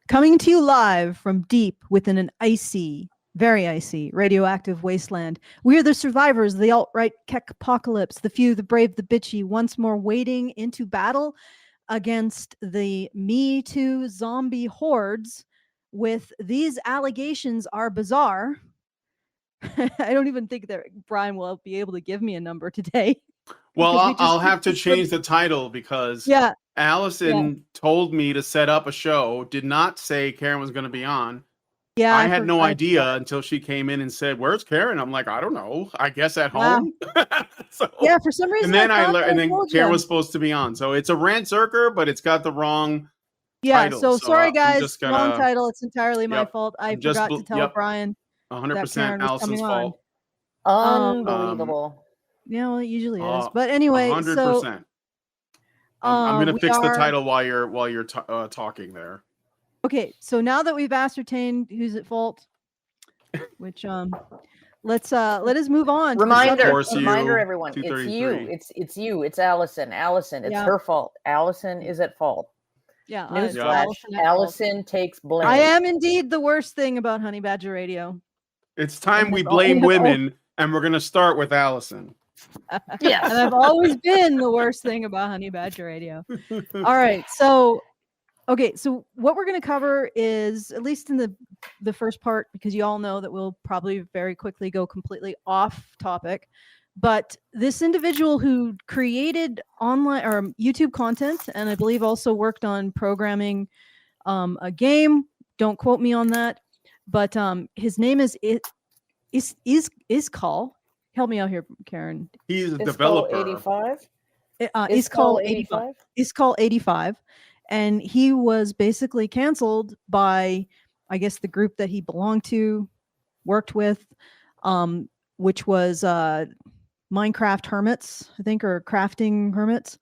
Coming to you live from deep within an icy, very icy, radioactive wasteland. We are the survivors of the alt-right Keck apocalypse, the few, the brave, the bitchy, once more wading into battle against the Me Too zombie hordes with these allegations are bizarre. I don't even think that Brian will be able to give me a number today. Well, I'll have to change the title because Allison told me to set up a show, did not say Karen was going to be on. Yeah, I had no idea until she came in and said, "Where's Karen?" I'm like, I don't know. I guess at home. So, yeah, for some reason. And then and then Karen was supposed to be on. So it's a Rantzerker, but it's got the wrong title. So sorry, guys. Wrong title. It's entirely my fault. I forgot to tell Brian. 100% Allison's fault. Unbelievable. Yeah, well, it usually is. But anyway, 100%. So I'm going to fix the title while you're talking there. Okay, so now that we've ascertained who's at fault, which let us move on. Reminder, everyone, it's you. It's Allison. It's her fault. Allison is at fault. Yeah. Newsflash: Allison takes blame. I am indeed the worst thing about Honey Badger Radio. It's time we blame women, and we're going to start with Allison. Yeah, and I've always been the worst thing about Honey Badger Radio. All right, so what we're going to cover is, at least in the first part, because you all know that we'll probably very quickly go completely off topic, but this individual who created online or YouTube content, and I believe also worked on programming a game. Don't quote me on that, but his name is Iskall. Help me out here, Karen. He's a developer. 85. Iskall 85. Iskall 85. And he was basically canceled by, I guess, the group that he belonged to, worked with, which was Minecraft Hermits, I think, or Crafting Hermits.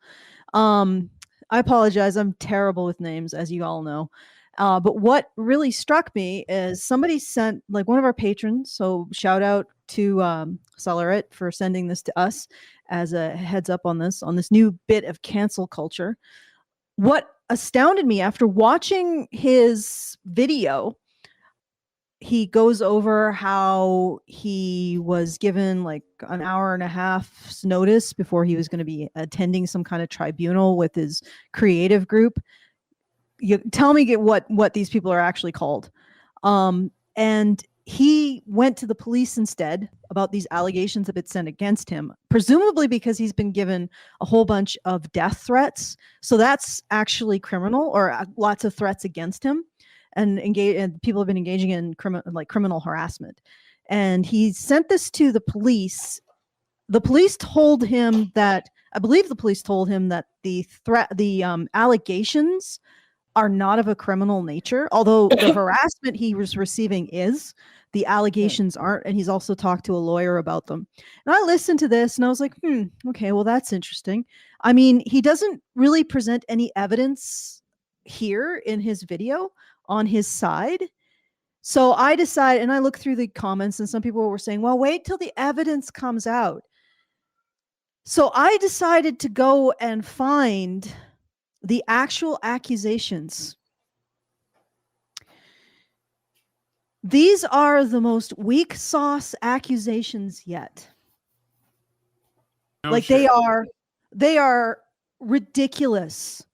I apologize. I'm terrible with names, as you all know. But what really struck me is somebody sent, like, one of our patrons, so shout out to Celerit for sending this to us as a heads up on this new bit of cancel culture. What astounded me after watching his video, he goes over how he was given like an hour and a half's notice before he was going to be attending some kind of tribunal with his creative group. You tell me what these people are actually called. And he went to the police instead about these allegations that had been sent against him, presumably because he's been given a whole bunch of death threats. So that's actually criminal, or lots of threats against him, and people have been engaging in criminal harassment. And he sent this to the police. The police told him that, I believe the police told him that the allegations are not of a criminal nature, although the harassment he was receiving is. The allegations aren't, and he's also talked to a lawyer about them. And I listened to this, and I was like, okay, well, that's interesting. I mean, he doesn't really present any evidence here in his video on his side. So I decided, and I looked through the comments, and some people were saying, well, wait till the evidence comes out. So I decided to go and find the actual accusations. These are the most weak sauce accusations yet. No shit. They are ridiculous.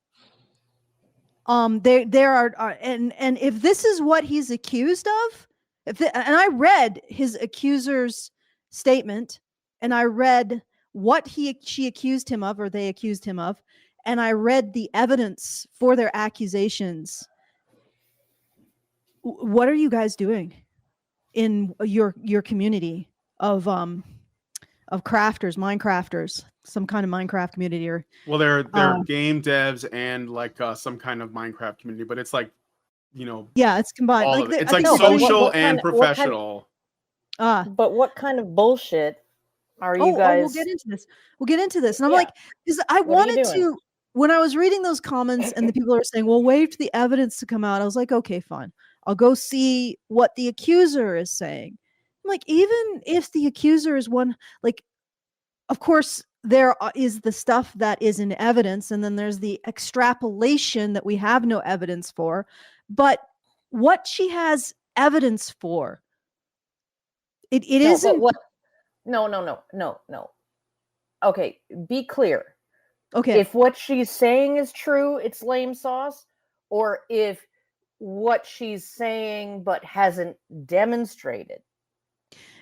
There are and if this is what he's accused of, and I read his accuser's statement, and I read what she accused him of, or they accused him of, and I read the evidence for their accusations. What are you guys doing in your community of crafters, Minecrafters, some kind of Minecraft community? Or they're game devs and like some kind of Minecraft community, but it's like, it's combined. All of it. It's like social and professional. But what kind of bullshit are you guys? We'll get into this. And I'm like, because I wanted to. When I was reading those comments and the people are saying, well, wait for the evidence to come out, I was like, okay, fine. I'll go see what the accuser is saying. I'm like, even if the accuser is one, like, of course, there is the stuff that is in evidence, and then there's the extrapolation that we have no evidence for. But what she has evidence for. It isn't. What? No. Okay, be clear. Okay. If what she's saying is true, it's lame sauce, or if what she's saying but hasn't demonstrated.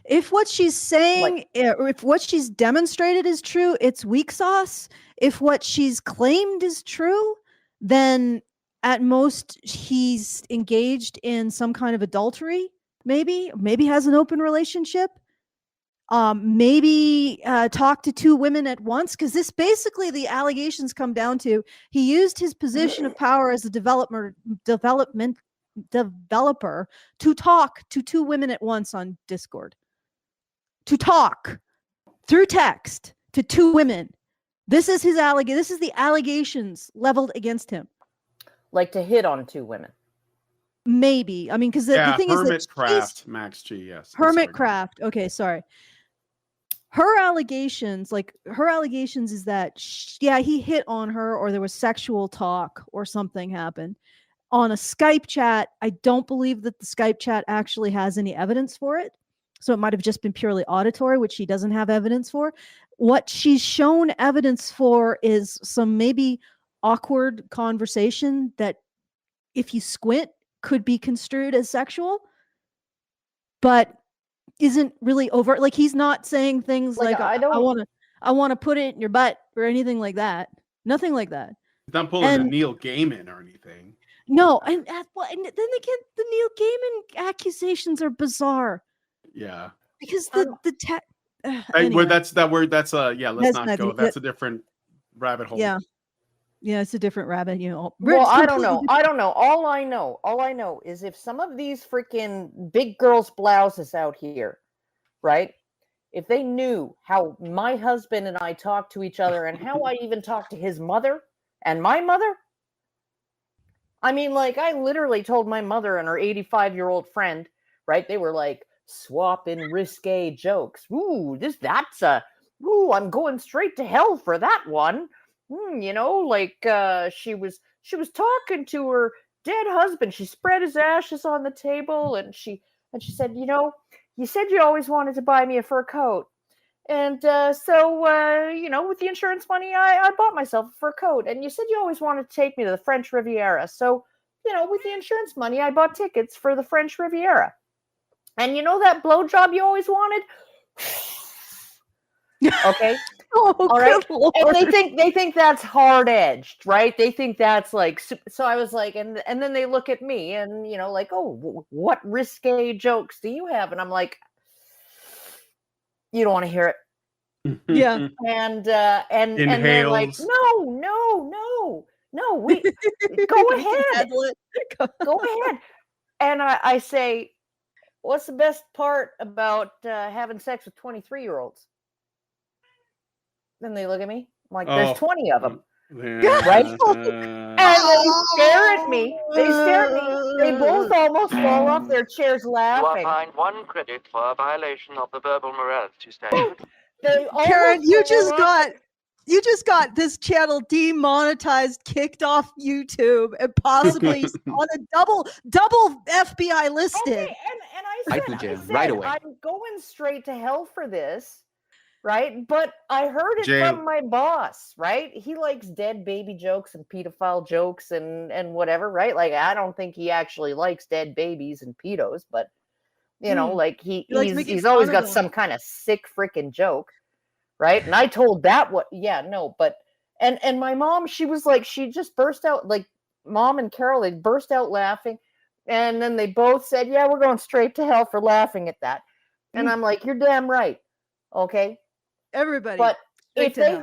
If what she's saying, if what she's demonstrated is true, it's weak sauce. If what she's claimed is true, then at most he's engaged in some kind of adultery, maybe has an open relationship. Maybe talk to two women at once, because this basically the allegations come down to he used his position of power as a developer to talk to two women at once on Discord, to talk through text to two women. This is his this is the allegations leveled against him. Like to hit on two women. Maybe. I mean, because the thing is that Hermitcraft, Max G, yes. Hermitcraft. Okay, sorry. Her allegations is that he hit on her, or there was sexual talk or something happened on a Skype chat. I don't believe that the Skype chat actually has any evidence for it. So it might have just been purely auditory, which she doesn't have evidence for. What she's shown evidence for is some maybe awkward conversation that, if you squint, could be construed as sexual, but isn't really overt. Like, he's not saying things like I want to put it in your butt or anything like that. Nothing like that. He's not pulling a Neil Gaiman or anything. No, and then again, the Neil Gaiman accusations are bizarre. Yeah, because the tech. Anyway. Let's not go. That's a different rabbit hole. Yeah, it's a different rabbit. Well, I don't know. All I know is if some of these freaking big girls' blouses out here, right? If they knew how my husband and I talk to each other, and how I even talk to his mother and my mother. I mean, like, I literally told my mother and her 85-year-old friend, right? They were like swapping risque jokes. Ooh, I'm going straight to hell for that one. She was talking to her dead husband. She spread his ashes on the table, and she said, you said you always wanted to buy me a fur coat. And so with the insurance money, I bought myself a fur coat. And you said you always wanted to take me to the French Riviera. So, with the insurance money, I bought tickets for the French Riviera. And that blowjob you always wanted? Okay. All right. Lord. And they think that's hard edged, right? They think that's like, so I was like, and then they look at me and, like, oh, what risque jokes do you have? And I'm like, you don't want to hear it. Yeah. And they're like, no, we go ahead. Go ahead. And I say, what's the best part about having sex with 23-year-olds? Then they look at me. I'm like, there's 20 of them. Right? And they stare at me. They both almost fall off their chairs laughing. You are fined 1 credit for a violation of the verbal morality statute. Karen, you just got this channel demonetized, kicked off YouTube, and possibly on a double FBI listed. Okay, and I said, right away. I'm going straight to hell for this. Right. But I heard it from my boss. Right. He likes dead baby jokes and pedophile jokes and whatever. Right. Like, I don't think he actually likes dead babies and pedos, but, like he's always got some kind of sick freaking joke. Right. And I told that and my mom, she was like, she just burst out, like, Mom and Carol, they burst out laughing. And then they both said, yeah, we're going straight to hell for laughing at that. And I'm like, you're damn right. Okay. Everybody. But if they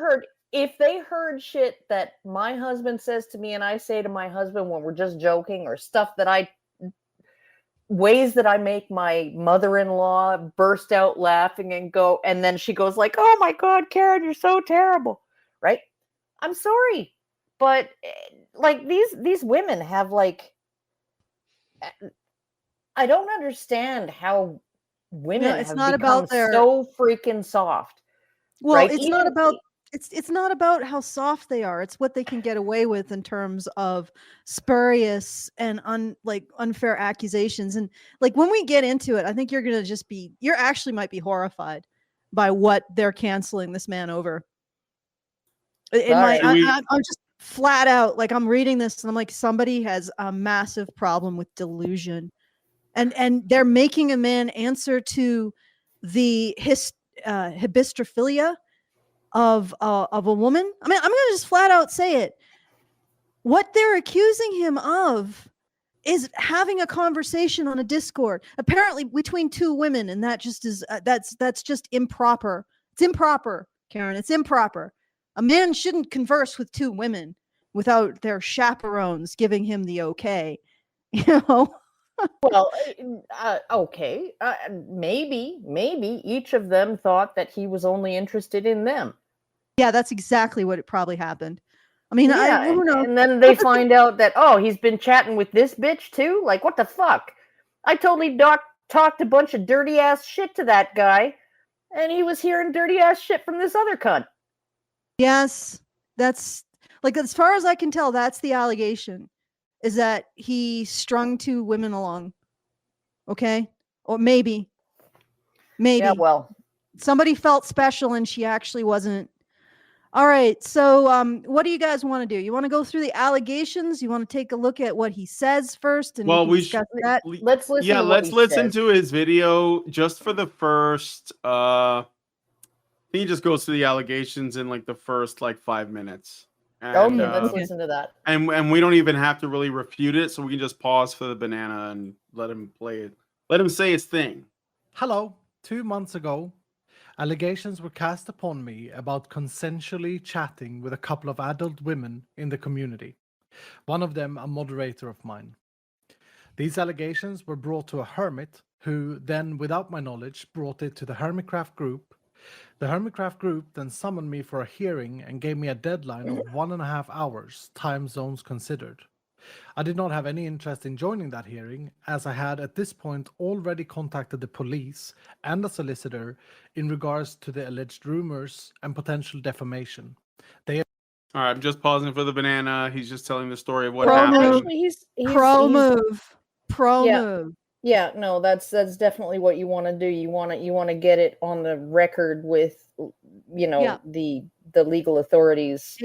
heard shit that my husband says to me and I say to my husband when we're just joking, or stuff that ways that I make my mother-in-law burst out laughing and then she goes like, oh my God, Karen, you're so terrible. Right? I'm sorry. But like these women have like, I don't understand how women have become so freaking soft. Well, right? It's not about it's not about how soft they are. It's what they can get away with in terms of spurious and unfair accusations. And like when we get into it, I think you're gonna you're actually might be horrified by what they're canceling this man over. I'm just flat out like I'm reading this and I'm like, somebody has a massive problem with delusion, and they're making a man answer to the hybistrophilia of a woman. I mean, I'm gonna just flat out say it. What they're accusing him of is having a conversation on a Discord, apparently between two women, and that just is that's just improper. It's improper, Karen. It's improper. A man shouldn't converse with two women without their chaperones giving him the okay. You know. Well, okay. Maybe each of them thought that he was only interested in them. Yeah, that's exactly what it probably happened. I mean, who knows? And then they find out that, oh, he's been chatting with this bitch too? Like, what the fuck? I totally talked a bunch of dirty ass shit to that guy, and he was hearing dirty ass shit from this other cunt. Yes, that's like, as far as I can tell, that's the allegation, is that he strung two women along. Okay? Or maybe. Yeah, well, somebody felt special and she actually wasn't. All right. So what do you guys want to do? You want to go through the allegations? You want to take a look at what he says first? And well, we discuss that. Let's listen. Yeah, let's listen to his video just for the first. He just goes through the allegations in like the first 5 minutes. And, okay, let's listen to that. And we don't even have to really refute it, so we can just pause for the banana and let him play it. Let him say his thing. Hello. 2 months ago, allegations were cast upon me about consensually chatting with a couple of adult women in the community. One of them a moderator of mine. These allegations were brought to a hermit, who then, without my knowledge, brought it to the Hermitcraft group. The Hermitcraft group then summoned me for a hearing and gave me a deadline of 1.5 hours, time zones considered. I did not have any interest in joining that hearing, as I had at this point already contacted the police and a solicitor in regards to the alleged rumors and potential defamation. All right, I'm just pausing for the banana. He's just telling the story of what happened. Actually, he's move. Yeah, no, that's definitely what you want to do. You want to get it on the record with, the legal authorities.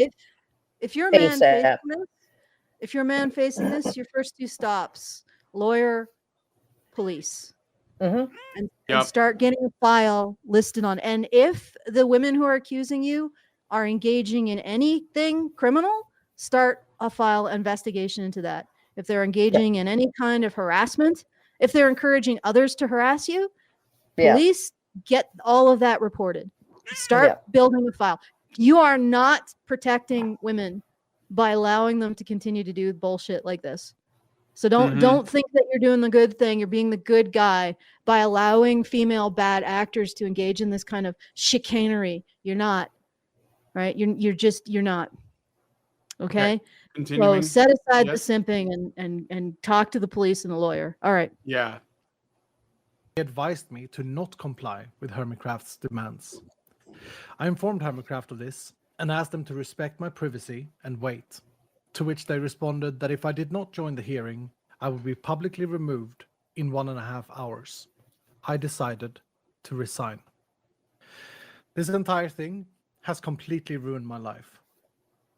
If you're a man facing this, your first two stops: lawyer, police, and start getting a file listed on. And if the women who are accusing you are engaging in anything criminal, start a file investigation into that. If they're engaging in any kind of harassment, if they're encouraging others to harass you, police, get all of that reported. Start building a file. You are not protecting women by allowing them to continue to do bullshit like this. So don't think that you're doing the good thing. You're being the good guy by allowing female bad actors to engage in this kind of chicanery. You're not, right? You're not. Okay. So set aside the simping and talk to the police and the lawyer. All right. Yeah. He advised me to not comply with Hermitcraft's demands. I informed Hermitcraft of this and asked them to respect my privacy and wait, to which they responded that if I did not join the hearing, I would be publicly removed in 1.5 hours. I decided to resign. This entire thing has completely ruined my life.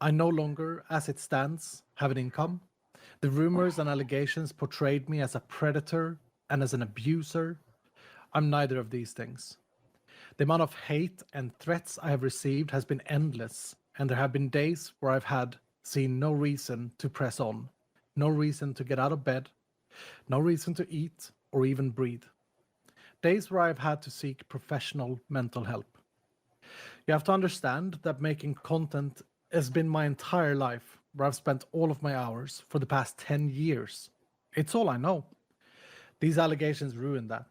I no longer, as it stands, have an income. The rumors and allegations portrayed me as a predator and as an abuser. I'm neither of these things. The amount of hate and threats I have received has been endless, and there have been days where I've seen no reason to press on, no reason to get out of bed, no reason to eat or even breathe. Days where I've had to seek professional mental help. You have to understand that making content has been my entire life, where I've spent all of my hours for the past 10 years. It's all I know. These allegations ruin that.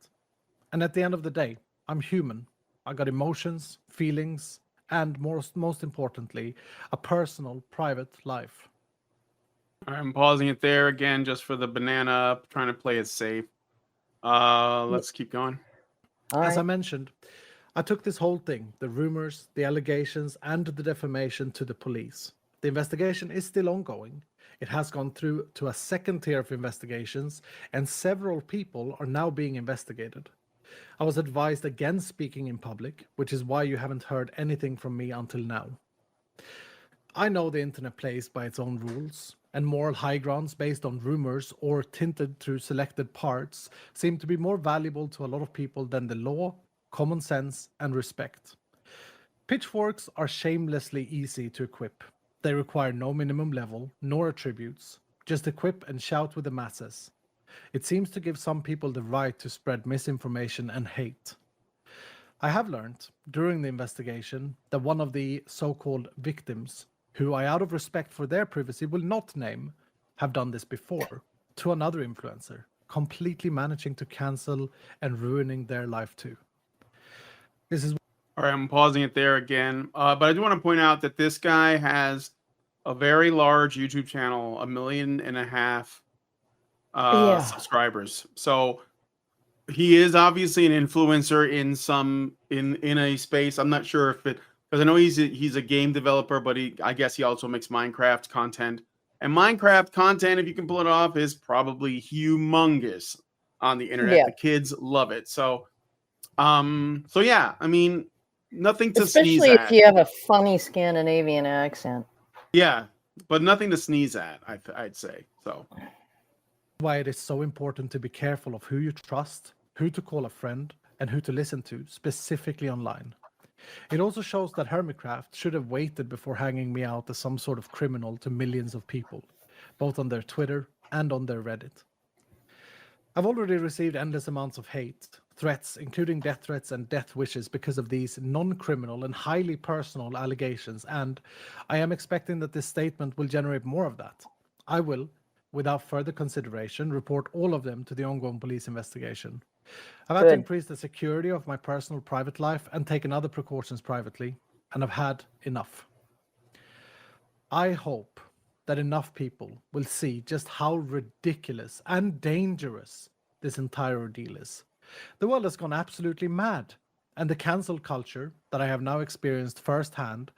And at the end of the day, I'm human. I got emotions, feelings, and most importantly, a personal, private life. I'm pausing it there again just for the banana, trying to play it safe. Let's keep going. As I mentioned, I took this whole thing, the rumors, the allegations, and the defamation, to the police. The investigation is still ongoing. It has gone through to a second tier of investigations, and several people are now being investigated. I was advised against speaking in public, which is why you haven't heard anything from me until now. I know the internet plays by its own rules, and moral high grounds based on rumors or tinted through selected parts seem to be more valuable to a lot of people than the law, common sense, and respect. Pitchforks are shamelessly easy to equip. They require no minimum level, nor attributes. Just equip and shout with the masses. It seems to give some people the right to spread misinformation and hate. I have learned during the investigation that one of the so-called victims, who I out of respect for their privacy will not name, have done this before to another influencer, completely managing to cancel and ruining their life too. This is... All right, I'm pausing it there again. But I do want to point out that this guy has a very large YouTube channel, 1.5 million subscribers. So he is obviously an influencer in a space. I'm not sure if it, because I know he's a game developer, but I guess he also makes Minecraft content. And Minecraft content, if you can pull it off, is probably humongous on the internet. Yeah. The kids love it. So yeah, I mean, nothing to sneeze at. Especially if you have a funny Scandinavian accent. Yeah, but nothing to sneeze at, I'd say. So why it is so important to be careful of who you trust, who to call a friend, and who to listen to, specifically online. It also shows that Hermitcraft should have waited before hanging me out as some sort of criminal to millions of people, both on their Twitter and on their Reddit. I've already received endless amounts of hate, threats, including death threats and death wishes because of these non-criminal and highly personal allegations, and I am expecting that this statement will generate more of that. I will, without further consideration, report all of them to the ongoing police investigation. I've had to increase the security of my personal private life and taken other precautions privately, and I've had enough. I hope that enough people will see just how ridiculous and dangerous this entire ordeal is. The world has gone absolutely mad, and the cancel culture that I have now experienced firsthand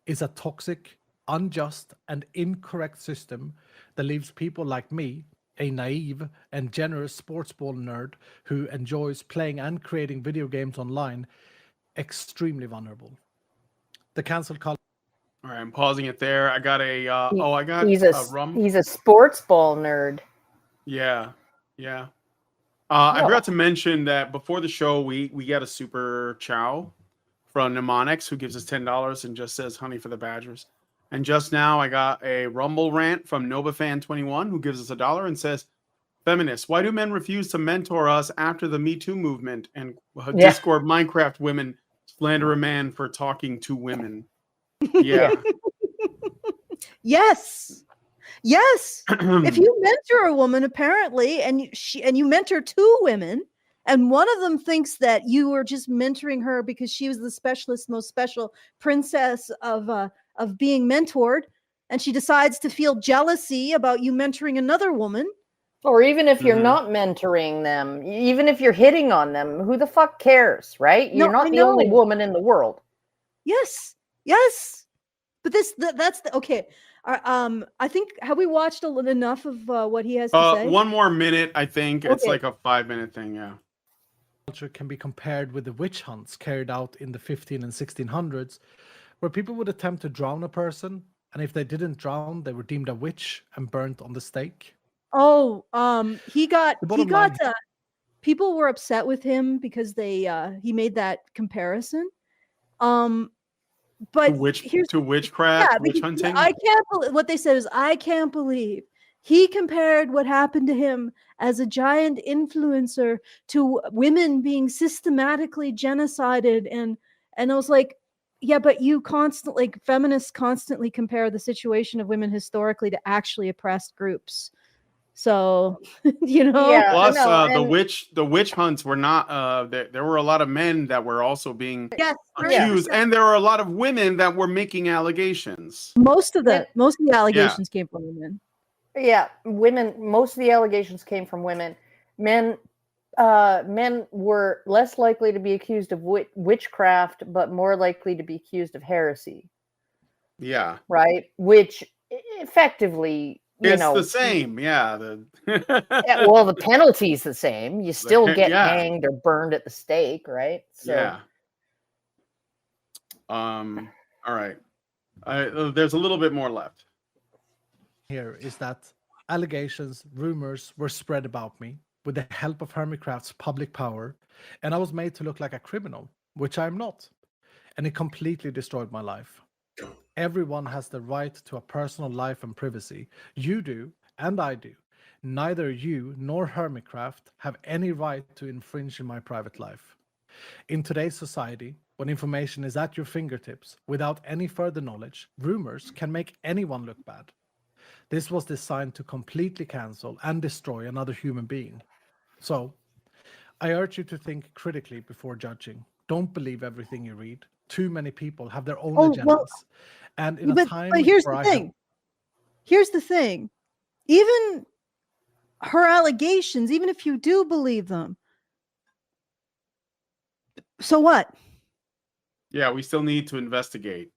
is a toxic, unjust, and incorrect system that leaves people like me, a naive and generous sports ball nerd who enjoys playing and creating video games online, extremely vulnerable. The cancel culture... All right, I'm pausing it there. I got a he's a sports ball nerd. Yeah. I forgot to mention that before the show, we got a super chow from Mnemonics, who gives us $10 and just says honey for the Badgers. And just now I got a Rumble rant from NovaFan21, who gives us $1 and says, feminists, why do men refuse to mentor us after the Me Too movement and Discord Minecraft women slander a man for talking to women? Yeah. Yes. If you mentor a woman, apparently, and you mentor 2 women, and one of them thinks that you were just mentoring her because she was the specialist, most special princess of being mentored, and she decides to feel jealousy about you mentoring another woman. Or even if you're not mentoring them, even if you're hitting on them, who the fuck cares, right? You're not the only woman in the world. Yes. But that's okay. I think, have we watched enough of what he has to say? 1 more minute, I think. Okay. It's like a 5-minute thing, yeah. Culture can be compared with the witch hunts carried out in the 1500s and 1600s, where people would attempt to drown a person, and if they didn't drown, they were deemed a witch and burnt on the stake. People were upset with him because he made that comparison. But to witchcraft, witch hunting. I can't believe what they said is, I can't believe he compared what happened to him as a giant influencer to women being systematically genocided, and I was like, yeah, but you constantly, feminists constantly compare the situation of women historically to actually oppressed groups. So, Plus, the witch hunts were not. There were a lot of men that were also being accused, and there were a lot of women that were making allegations. Most of the allegations came from women. Yeah, women. Most of the allegations came from women. Men, men were less likely to be accused of witchcraft, but more likely to be accused of heresy. Yeah. Right? Which effectively, it's the same. Yeah. Well, the penalty's the same. You still get hanged or burned at the stake, right? So. Yeah. All right. There's a little bit more left. Here is that allegations, rumors were spread about me with the help of Hermitcraft's public power, and I was made to look like a criminal, which I'm not. And it completely destroyed my life. Everyone has the right to a personal life and privacy. You do, and I do. Neither you nor Hermitcraft have any right to infringe in my private life. In today's society, when information is at your fingertips without any further knowledge, rumors can make anyone look bad. This was designed to completely cancel and destroy another human being. So, I urge you to think critically before judging. Don't believe everything you read. Too many people have their own agendas. Well, and in a time but here's the thing. Here's the thing. Even her allegations, even if you do believe them, so what? Yeah, we still need to investigate.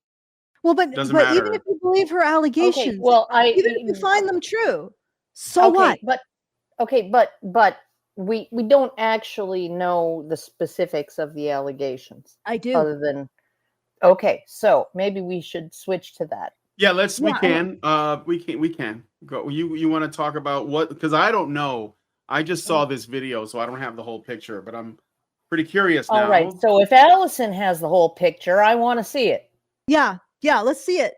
Well, but even if you believe her allegations, okay, well, even if you find them true, so what? But we don't actually know the specifics of the allegations. I do. Other than so maybe we should switch to that. Yeah, we can go. You want to talk about what? Because I don't know. I just saw this video, so I don't have the whole picture, but I'm pretty curious now. All right. So if Allison has the whole picture, I want to see it. Yeah, let's see it.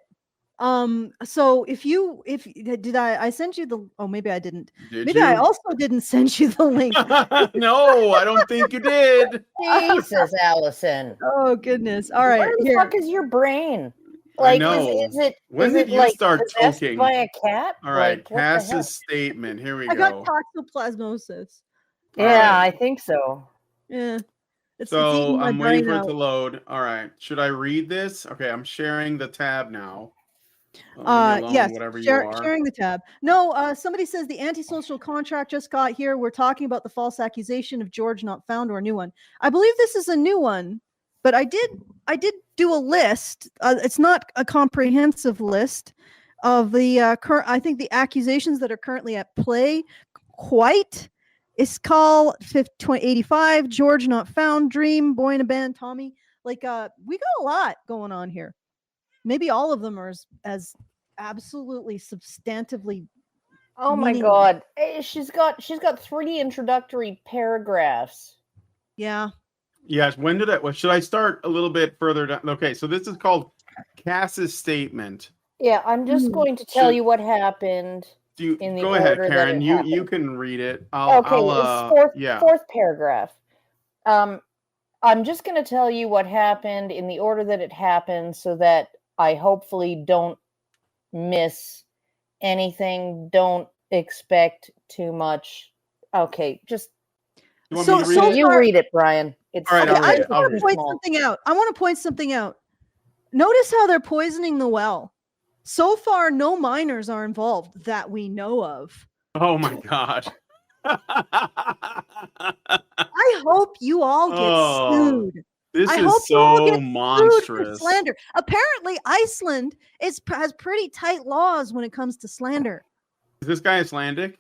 So did I sent you the? Oh, maybe I didn't. Maybe I also didn't send you the link. No, I don't think you did. Jesus, Allison. Oh goodness. All right. Where the fuck is your brain? Like, is it? When did you start choking? By a cat? All right, Cass's statement. Here we go. I got toxoplasmosis. Yeah, I think so. Yeah. So I'm waiting for it to load. All right. Should I read this? Okay, I'm sharing the tab now. Yes, sharing the tab. No, somebody says the antisocial contract just got here. We're talking about the false accusation of George not found, or a new one. I believe this is a new one, but I did do a list. It's not a comprehensive list of the current. I think the accusations that are currently at play. It's called 85, George not found, Dream, Boy in a Band, Tommy. Like, we got a lot going on here. Maybe all of them are as absolutely substantively. Oh my God. She's got 3 introductory paragraphs. Yeah. Yes. Should I start a little bit further down? Okay. So this is called Cass's statement. Yeah. I'm just going to tell you what happened. Go ahead, Karen. You can read it. Fourth paragraph. I'm just going to tell you what happened in the order that it happened, so that I hopefully don't miss anything. Don't expect too much. Okay, just you read it, Brian. All right, I want to point something out. Notice how they're poisoning the well. So far, no minors are involved that we know of. Oh my God. I hope you all get sued. This is so monstrous. Slander. Apparently, Iceland has pretty tight laws when it comes to slander. Is this guy Icelandic?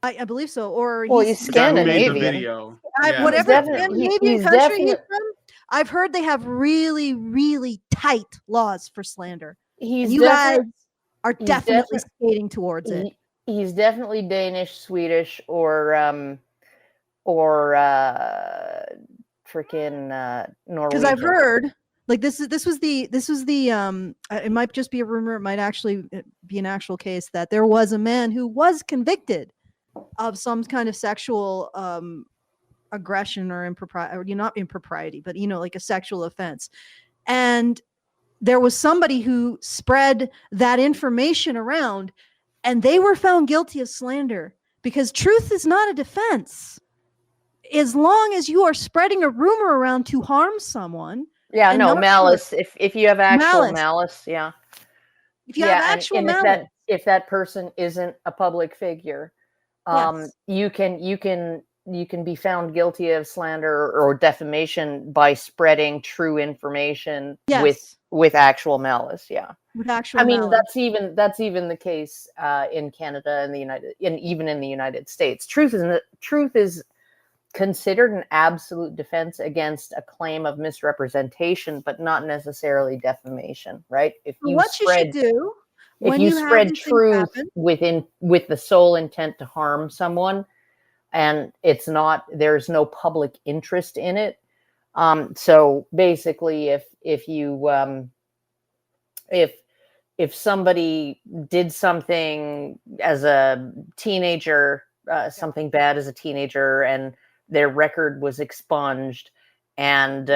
I believe so. Or he's Scandinavian. The video. Whatever Scandinavian country he's from, I've heard they have really, really tight laws for slander. You guys are definitely skating towards it. He's definitely Danish, Swedish, or freaking Norwegian. Because I've heard, like, this was the it might just be a rumor, it might actually be an actual case, that there was a man who was convicted of some kind of sexual aggression or impropriety, or not impropriety, but like a sexual offense, and there was somebody who spread that information around, and they were found guilty of slander, because truth is not a defense. As long as you are spreading a rumor around to harm someone. Yeah, no, malice. If you have actual malice, yeah. If you have actual malice. If that person isn't a public figure, yes. you can be found guilty of slander or defamation by spreading true information with actual malice. Yeah. With actual malice. that's even the case in Canada and even in the United States. Truth is considered an absolute defense against a claim of misrepresentation, but not necessarily defamation, right? If you spread truth with the sole intent to harm someone, and there's no public interest in it. So basically, if somebody did something as a teenager, something bad as a teenager, and their record was expunged, and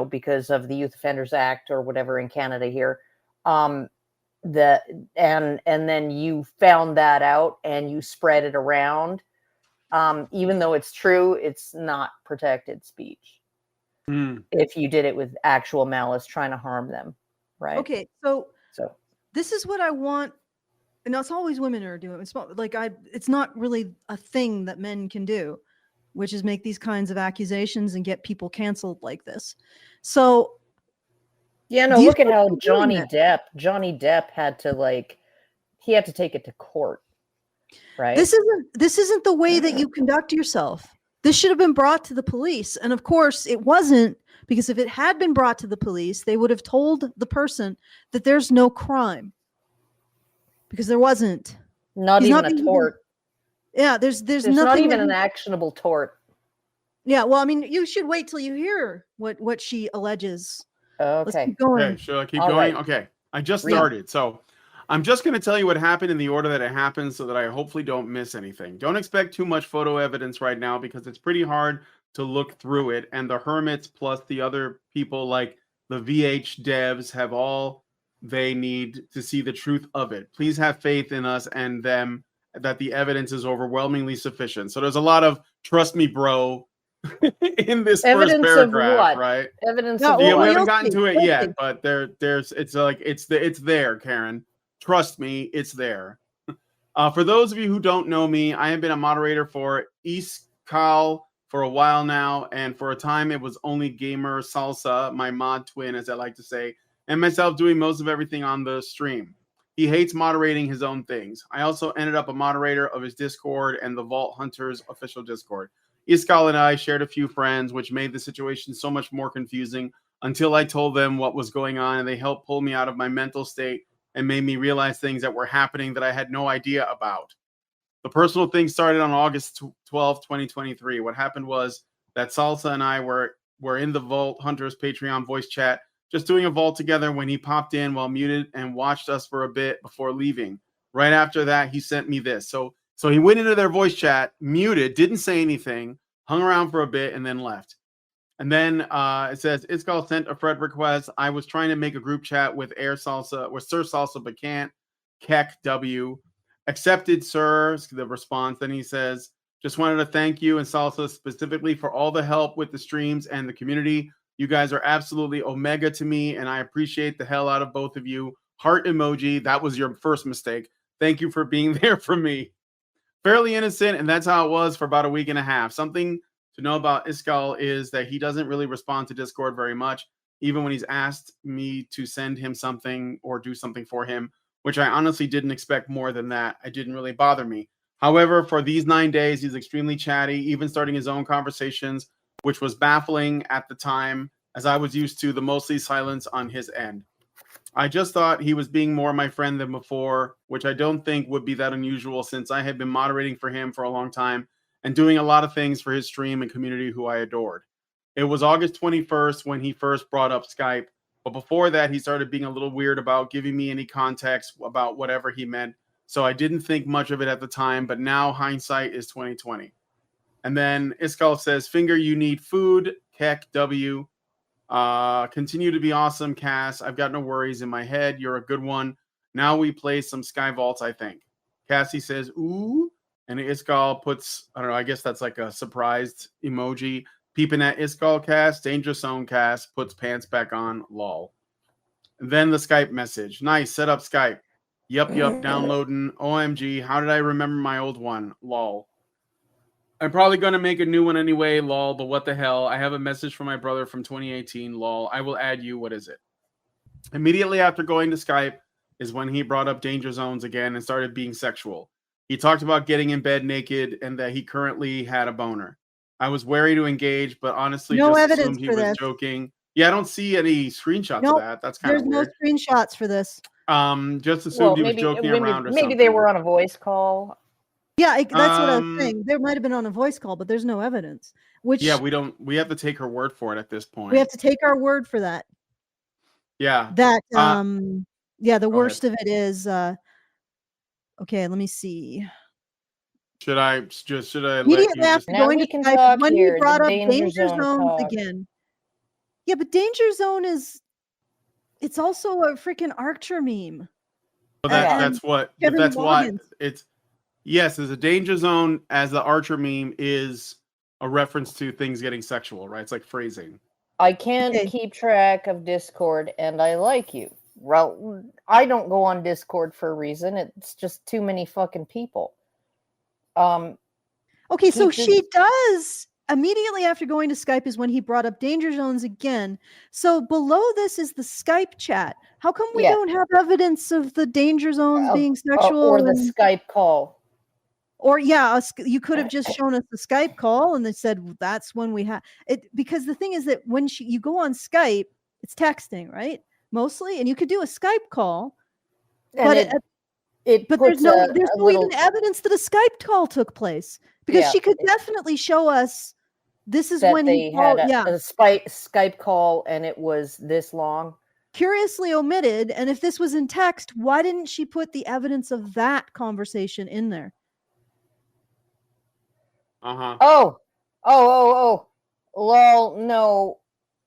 because of the Youth Offenders Act or whatever in Canada here, and then you found that out and you spread it around, even though it's true, it's not protected speech. If you did it with actual malice, trying to harm them, right? Okay, so this is what I want, and that's always women are doing. It's not really a thing that men can do, which is make these kinds of accusations and get people canceled like this. So look at how Johnny Depp had to he had to take it to court, right? This isn't the way that you conduct yourself. This should have been brought to the police, and of course it wasn't, because if it had been brought to the police, they would have told the person that there's no crime, because there wasn't. Not even a tort. Yeah, there's nothing, not even an actionable tort. Yeah, well, I mean, you should wait till you hear what she alleges. Okay. Let's keep going. Okay, should I keep going? Right. Okay, I just started, so I'm just going to tell you what happened in the order that it happened so that I hopefully don't miss anything. Don't expect too much photo evidence right now because it's pretty hard to look through it. And the hermits plus the other people like the VH devs have all they need to see the truth of it. Please have faith in us and them that the evidence is overwhelmingly sufficient. So there's a lot of trust me, bro, in this evidence first paragraph, of what? right? Evidence of what? We haven't gotten to it yet, but it's there, Karen. Trust me, it's there. For those of you who don't know me, I have been a moderator for Iskal for a while now, and for a time it was only Gamer Salsa, my mod twin, as I like to say, and myself doing most of everything on the stream. He hates moderating his own things. I also ended up a moderator of his Discord and the Vault Hunters official Discord. Iskal and I shared a few friends, which made the situation so much more confusing until I told them what was going on, and they helped pull me out of my mental state and made me realize things that were happening that I had no idea about. The personal thing started on August 12th, 2023. What happened was that Salsa and I were in the Vault Hunters Patreon voice chat, just doing a vault together when he popped in while muted and watched us for a bit before leaving. Right after that, he sent me this. So he went into their voice chat, muted, didn't say anything, hung around for a bit, and then left. And then it says, Iskal sent a friend request. I was trying to make a group chat with Sir Salsa, but can't. Keck W. Accepted, sir, the response. Then he says, just wanted to thank you and Salsa specifically for all the help with the streams and the community. You guys are absolutely omega to me, and I appreciate the hell out of both of you. Heart emoji. That was your first mistake. Thank you for being there for me. Fairly innocent, and that's how it was for about a week and a half. Something to know about Iskal is that he doesn't really respond to Discord very much, even when he's asked me to send him something or do something for him, which I honestly didn't expect more than that. It didn't really bother me. However, for these 9 days, he's extremely chatty, even starting his own conversations, which was baffling at the time, as I was used to the mostly silence on his end. I just thought he was being more my friend than before, which I don't think would be that unusual since I had been moderating for him for a long time and doing a lot of things for his stream and community who I adored. It was August 21st when he first brought up Skype, but before that, he started being a little weird about giving me any context about whatever he meant, so I didn't think much of it at the time, but now hindsight is 2020. And then Iskal says, Finger, you need food, Keck W. Continue to be awesome, Cass. I've got no worries in my head. You're a good one. Now we play some Sky Vaults, I think. Cassie says, ooh. And Iskal puts, I don't know, I guess that's like a surprised emoji. Peeping at Iskal cast, Danger Zone cast, puts pants back on, lol. And then the Skype message. Nice, set up Skype. Yup, downloading. OMG, how did I remember my old one? Lol. I'm probably going to make a new one anyway, lol, but what the hell? I have a message from my brother from 2018, lol. I will add you. What is it? Immediately after going to Skype is when he brought up danger zones again and started being sexual. He talked about getting in bed naked and that he currently had a boner. I was wary to engage, but honestly no just evidence assumed he for was this. joking. Yeah, I don't see any screenshots of that. That's kind of weird. There's no screenshots for this. Just assumed he was joking around or something. Maybe they were on a voice call. Yeah, that's what I was saying. There might have been on a voice call, but there's no evidence. Which we have to take her word for it at this point. We have to take our word for that. Yeah. That the worst of it is okay, let me see. Should I immediately after going to Skype when you brought up danger zones again? Yeah, but danger zone it's also a freaking Archer meme. Well, that's why it's yes, there's a danger zone as the Archer meme is a reference to things getting sexual, right? It's like phrasing. I can't keep track of Discord and I like you. Well, I don't go on Discord for a reason. It's just too many fucking people. Okay, so she does immediately after going to Skype is when he brought up danger zones again. So below this is the Skype chat. How come we don't have evidence of the danger zones being sexual or the Skype call? Or you could have just shown us the Skype call and they said well, that's when we have it. Because the thing is that when you go on Skype, it's texting, right? Mostly, and you could do a Skype call, and but there's no even evidence that a Skype call took place because she could definitely show us this is when he had a Skype call and it was this long. Curiously omitted, and if this was in text, why didn't she put the evidence of that conversation in there? Oh, lol, no,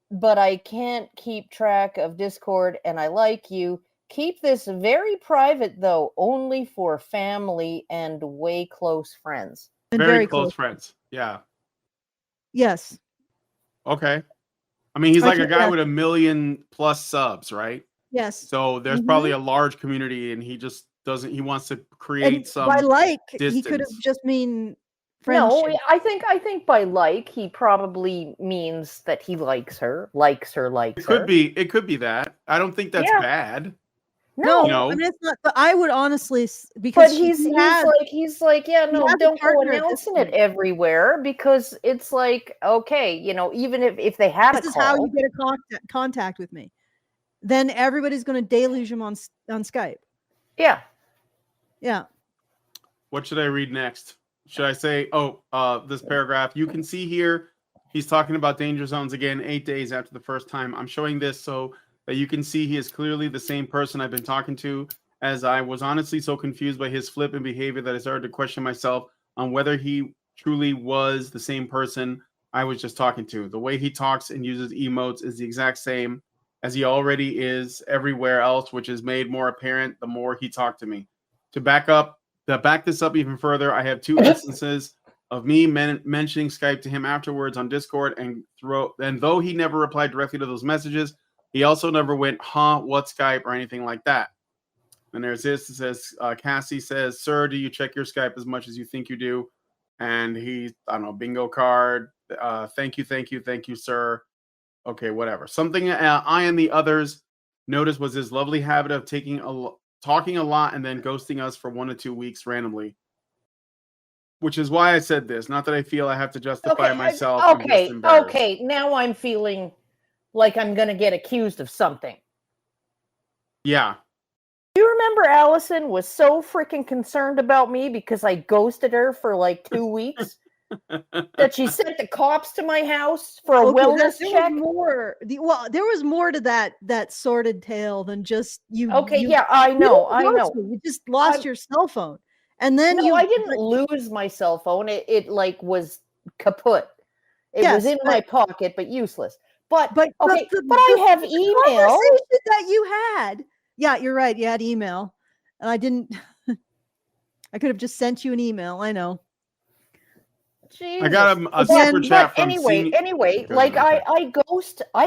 but I can't keep track of Discord and I like you. Keep this very private, though, only for family and way close friends. And very close friends. Yeah. Yes. Okay. I mean, he's like a guy with 1 million+ subs, right? Yes. So there's probably a large community and he just doesn't, he wants to create some distance. He could have just mean friendship. No, I think by like he probably means that he likes her. It could be that. I don't think that's bad. No, I mean it's not. But I would honestly because he's like don't go announcing it everywhere because it's like okay, even if they had this is how you get a contact with me, then everybody's going to deluge him on Skype. Yeah. What should I read next? Should I say, this paragraph? You can see here, he's talking about danger zones again, 8 days after the first time. I'm showing this so that you can see he is clearly the same person I've been talking to, as I was honestly so confused by his flippant behavior that I started to question myself on whether he truly was the same person I was just talking to. The way he talks and uses emotes is the exact same as he already is everywhere else, which is made more apparent the more he talked to me. To back this up even further, I have 2 instances of me mentioning Skype to him afterwards on Discord, and though he never replied directly to those messages, he also never went, what Skype or anything like that. And there's this, it says, Cassie says, sir, do you check your Skype as much as you think you do? And he, I don't know, bingo card, thank you, sir. Okay, whatever. Something I and the others noticed was his lovely habit of talking a lot and then ghosting us for 1 to 2 weeks randomly. Which is why I said this. Not that I feel I have to justify myself. Okay. Now I'm feeling like I'm going to get accused of something. Yeah. Do you remember Allison was so freaking concerned about me because I ghosted her for like 2 weeks? That she sent the cops to my house for a wellness check? There was more to that sordid tale than just you. Okay, I know. You just lost your cell phone. And then I didn't lose my cell phone. It like was kaput. It was in my pocket, but useless. But I have email that you had. Yeah, you're right. You had email, and I didn't. I could have just sent you an email. I know. Jesus. I got a super chat from anyway, like I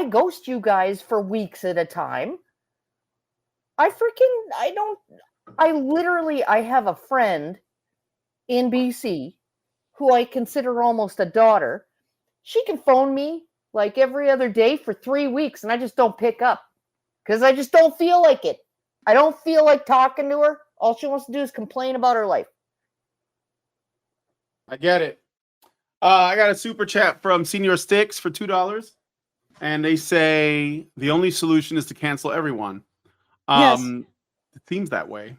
ghost you guys for weeks at a time. I have a friend in BC who I consider almost a daughter, she can phone me like every other day for 3 weeks, and I just don't pick up because I just don't feel like it. I don't feel like talking to her. All she wants to do is complain about her life. I get it. I got a super chat from Senior Sticks for $2, and they say the only solution is to cancel everyone. Yes. It seems that way.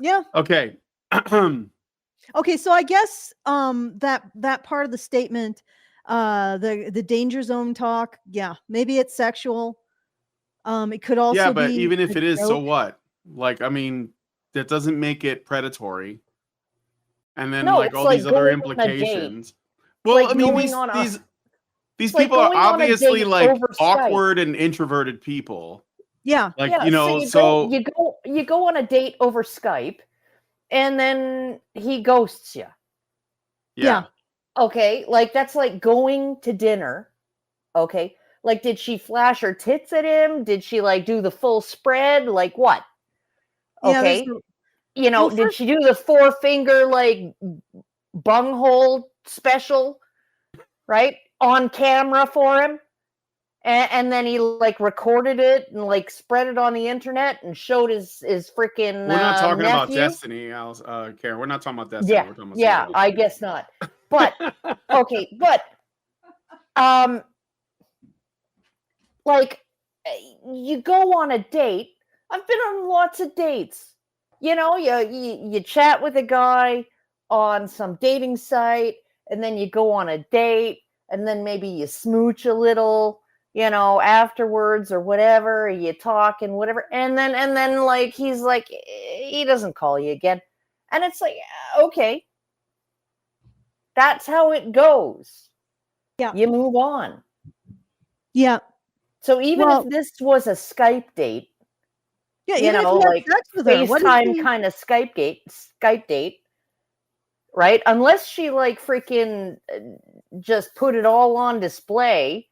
Yeah. Okay. Okay, so I guess that part of the statement, the danger zone talk, yeah, maybe it's sexual. It could also but be even if a it is, so joke. what? Like, I mean, that doesn't make it predatory. And then No, like it's all like these other going on a date. implications. Well, like I mean, going on a- these like people are going on a obviously date like over Skype. awkward and introverted people. Yeah. Like, Yeah, you know, you go on a date over Skype, and then he ghosts you. Yeah. Okay, like that's like going to dinner. Okay, like did she flash her tits at him? Did she like do the full spread? Like what? Yeah, Okay, there's you know, well, did she do the 4-finger like bunghole special, right, on camera for him? And then he like recorded it and like spread it on the internet and showed his freaking we're not talking about nephew. Destiny, Karen. We're not talking about Destiny. Yeah, We're talking about yeah, I guess not. But okay, but like you go on a date. I've been on lots of dates. You know, you chat with a guy on some dating site, and then you go on a date, and then maybe you smooch a little, you know, afterwards or whatever, you talk and whatever, and then like he's like he doesn't call you again, and it's like okay, that's how it goes. Yeah, you move on. Yeah. So even if this was a Skype date, yeah, you even know, if you like had sex with her, FaceTime kind of Skype date, right? Unless she like freaking just put it all on display,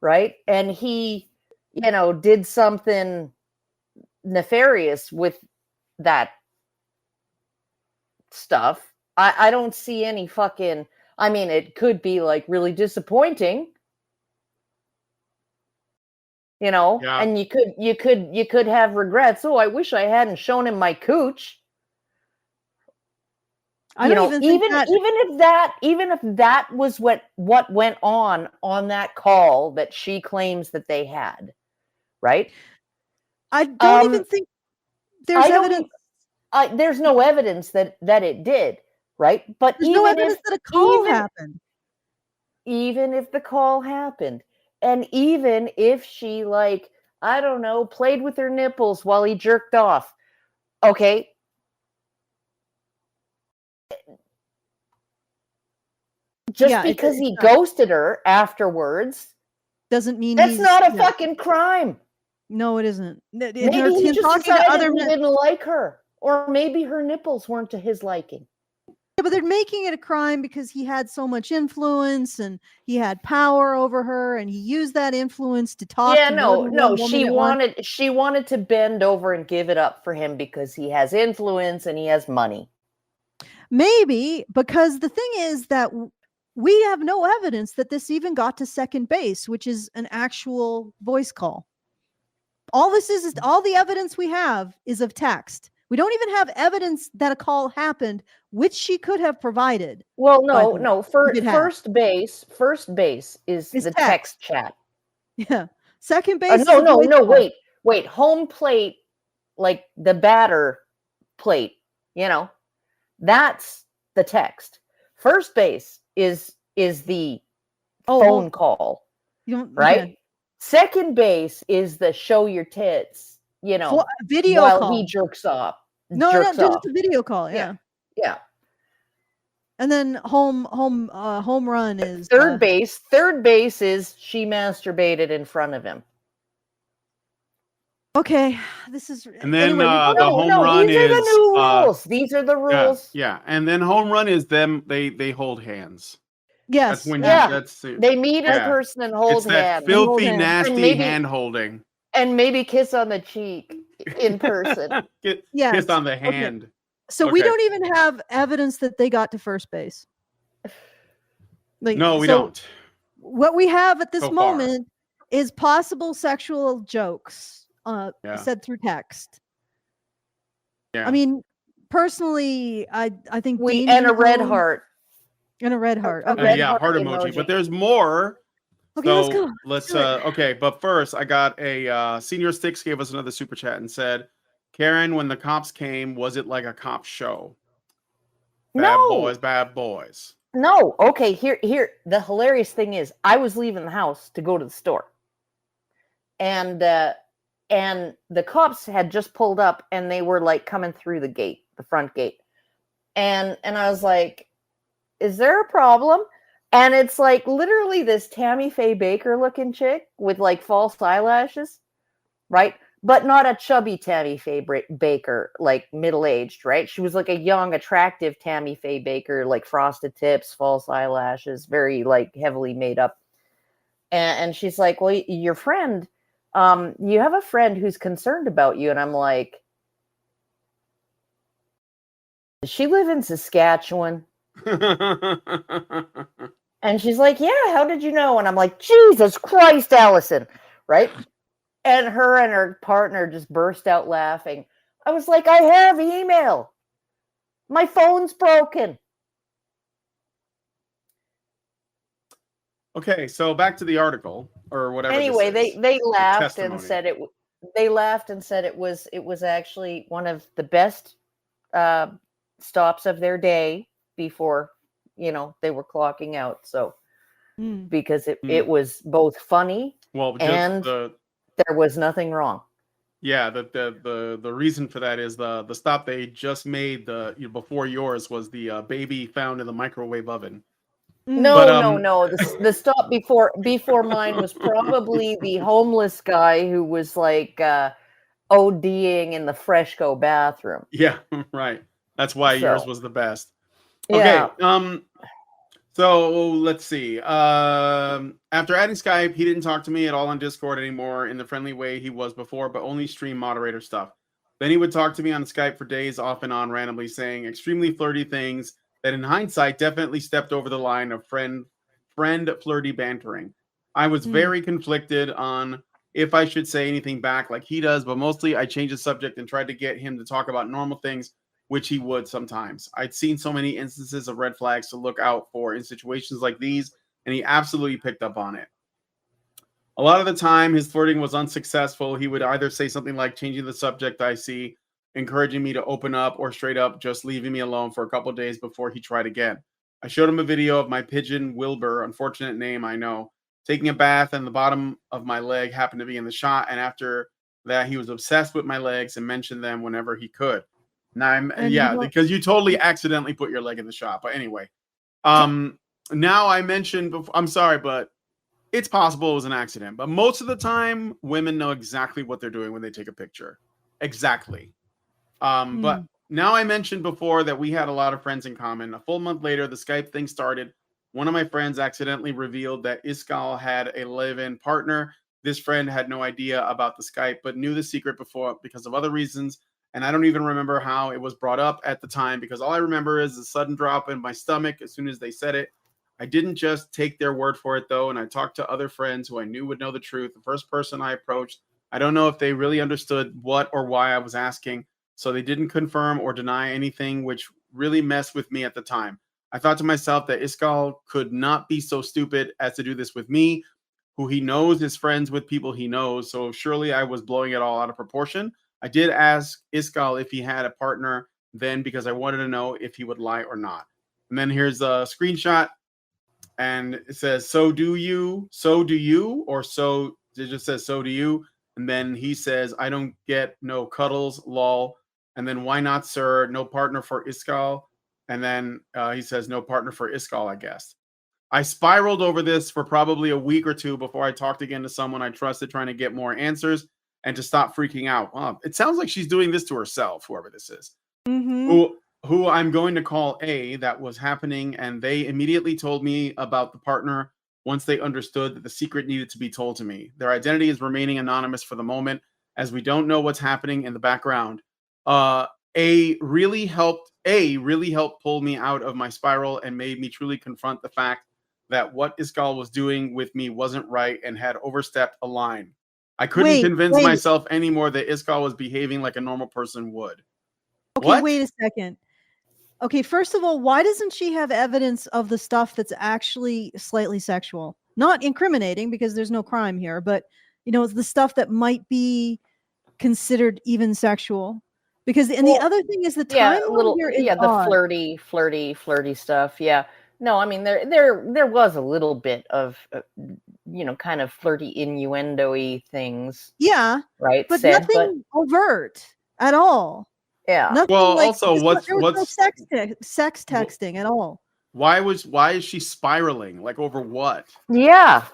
right? And he, you know, did something nefarious with that stuff. I don't see any fucking, I mean, it could be like really disappointing, you know, and you could have regrets. Oh, I wish I hadn't shown him my cooch. I don't even think even if that was what went on that call that she claims that they had, right? I don't even think there's evidence. There's no evidence that it did, right? But there's no evidence that a call happened. Even if the call happened, and even if she like, I don't know, played with her nipples while he jerked off, okay. Just because he ghosted her afterwards doesn't mean that's not a fucking crime. No, it isn't. Maybe he just decided he didn't like her, or maybe her nipples weren't to his liking. Yeah, but they're making it a crime because he had so much influence and he had power over her, and he used that influence to talk. Yeah, no. She wanted to bend over and give it up for him because he has influence and he has money. Maybe, because the thing is that we have no evidence that this even got to second base, which is an actual voice call. All this is all the evidence we have is of text. We don't even have evidence that a call happened, which she could have provided. Well, no. First base is the text chat. Yeah. Second base. No. Wait. Home plate, like the batter plate, you know, that's the text. First base is the phone call, right? Okay. Second base is the show your tits, you know, video while call. he jerks off. Just a video call. Yeah. And then home run is third base. Third base is she masturbated in front of him. Okay, this is. And then the home run these is are the new rules. These are the rules. Yeah. And then home run is them. They hold hands. Yes. That's when they meet in person and hold hands. That filthy, nasty hand holding. And maybe kiss on the cheek in person. Kiss on the hand. Okay. So we don't even have evidence that they got to first base. Like, no, we don't. What we have at this So moment is possible sexual jokes said through text. Yeah. I mean, personally, I think and a red heart. And a red heart. Okay. Yeah, heart emoji. But there's more. Okay, so let's go. Okay, but first I got a Senior Sticks gave us another super chat and said, Karen, when the cops came, was it like a cop show? Bad boys. No. Okay, here the hilarious thing is I was leaving the house to go to the store. And the cops had just pulled up and they were like coming through the front gate. And I was like, is there a problem? And it's like literally this Tammy Faye Baker looking chick with like false eyelashes, right? But not a chubby Tammy Faye Baker, like middle-aged, right? She was like a young, attractive Tammy Faye Baker, like frosted tips, false eyelashes, very like heavily made up. And she's like, well, your friend, you have a friend who's concerned about you. And I'm like, does she live in Saskatchewan? And she's like, yeah, how did you know? And I'm like, Jesus Christ, Allison, right? And her partner just burst out laughing. I was like, I have email. My phone's broken. Okay, so back to the article or whatever. Anyway, they laughed and said it. They laughed and said it was actually one of the best stops of their day before they were clocking out. So because it was both funny and there was nothing wrong. Yeah, the reason for that is the stop they just made before yours was the baby found in the microwave oven. No. The stop before mine was probably the homeless guy who was like ODing in the Fresco bathroom. Yeah, right. That's why yours was the best. Yeah. Okay. So let's see. After adding Skype, he didn't talk to me at all on Discord anymore in the friendly way he was before, but only stream moderator stuff. Then he would talk to me on Skype for days off and on, randomly saying extremely flirty things that in hindsight definitely stepped over the line of friend flirty bantering. I was very conflicted on if I should say anything back like he does, but mostly I changed the subject and tried to get him to talk about normal things, which he would sometimes. I'd seen so many instances of red flags to look out for in situations like these, and he absolutely picked up on it. A lot of the time, his flirting was unsuccessful. He would either say something like changing the subject I see, encouraging me to open up, or straight up just leaving me alone for a couple of days before he tried again. I showed him a video of my pigeon Wilbur, unfortunate name, I know, taking a bath, and the bottom of my leg happened to be in the shot, and after that, he was obsessed with my legs and mentioned them whenever he could. Now, because you totally accidentally put your leg in the shot. But anyway, now I mentioned before, I'm sorry, but it's possible it was an accident. But most of the time, women know exactly what they're doing when they take a picture. Exactly. But now I mentioned before that we had a lot of friends in common. A full month later, the Skype thing started. One of my friends accidentally revealed that Iskal had a live-in partner. This friend had no idea about the Skype, but knew the secret before because of other reasons. And I don't even remember how it was brought up at the time because all I remember is the sudden drop in my stomach as soon as they said it. I didn't just take their word for it, though, and I talked to other friends who I knew would know the truth. The first person I approached, I don't know if they really understood what or why I was asking, so they didn't confirm or deny anything, which really messed with me at the time. I thought to myself that Iskal could not be so stupid as to do this with me, who he knows is friends with people he knows, so surely I was blowing it all out of proportion. I did ask Iskal if he had a partner then because I wanted to know if he would lie or not. And then here's a screenshot, and it says, so do you, or so, it just says, so do you. And then he says, I don't get no cuddles, lol. And then why not, sir? No partner for Iskal. And then he says, no partner for Iskal, I guess. I spiraled over this for probably a week or two before I talked again to someone I trusted, trying to get more answers and to stop freaking out. Wow, it sounds like she's doing this to herself, whoever this is. Who I'm going to call A, that was happening, and they immediately told me about the partner once they understood that the secret needed to be told to me. Their identity is remaining anonymous for the moment, as we don't know what's happening in the background. A really helped pull me out of my spiral and made me truly confront the fact that what Iskall was doing with me wasn't right and had overstepped a line. I couldn't convince myself anymore that Iskall was behaving like a normal person would. Okay, what? Wait a second. Okay, first of all, why doesn't she have evidence of the stuff that's actually slightly sexual? Not incriminating, because there's no crime here, but the stuff that might be considered even sexual. Because the other thing is the timeline here is odd. The flirty stuff. Yeah. No, I mean there was a little bit of kind of flirty innuendo-y things. Yeah. Right. But nothing overt at all. Yeah. Nothing well, like, also what's no sex texting at all. Why is she spiraling? Like over what? Yeah.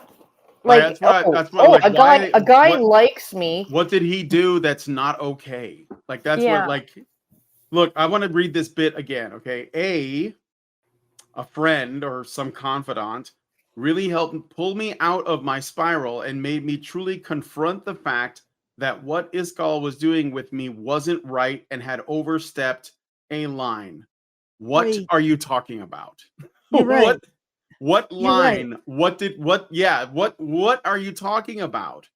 Like a guy likes me. What did he do that's not okay? Like that's what look, I want to read this bit again, okay? A friend or some confidant really helped pull me out of my spiral and made me truly confront the fact that what Iskall was doing with me wasn't right and had overstepped a line. What are you talking about? You're right. What line? Right. What are you talking about?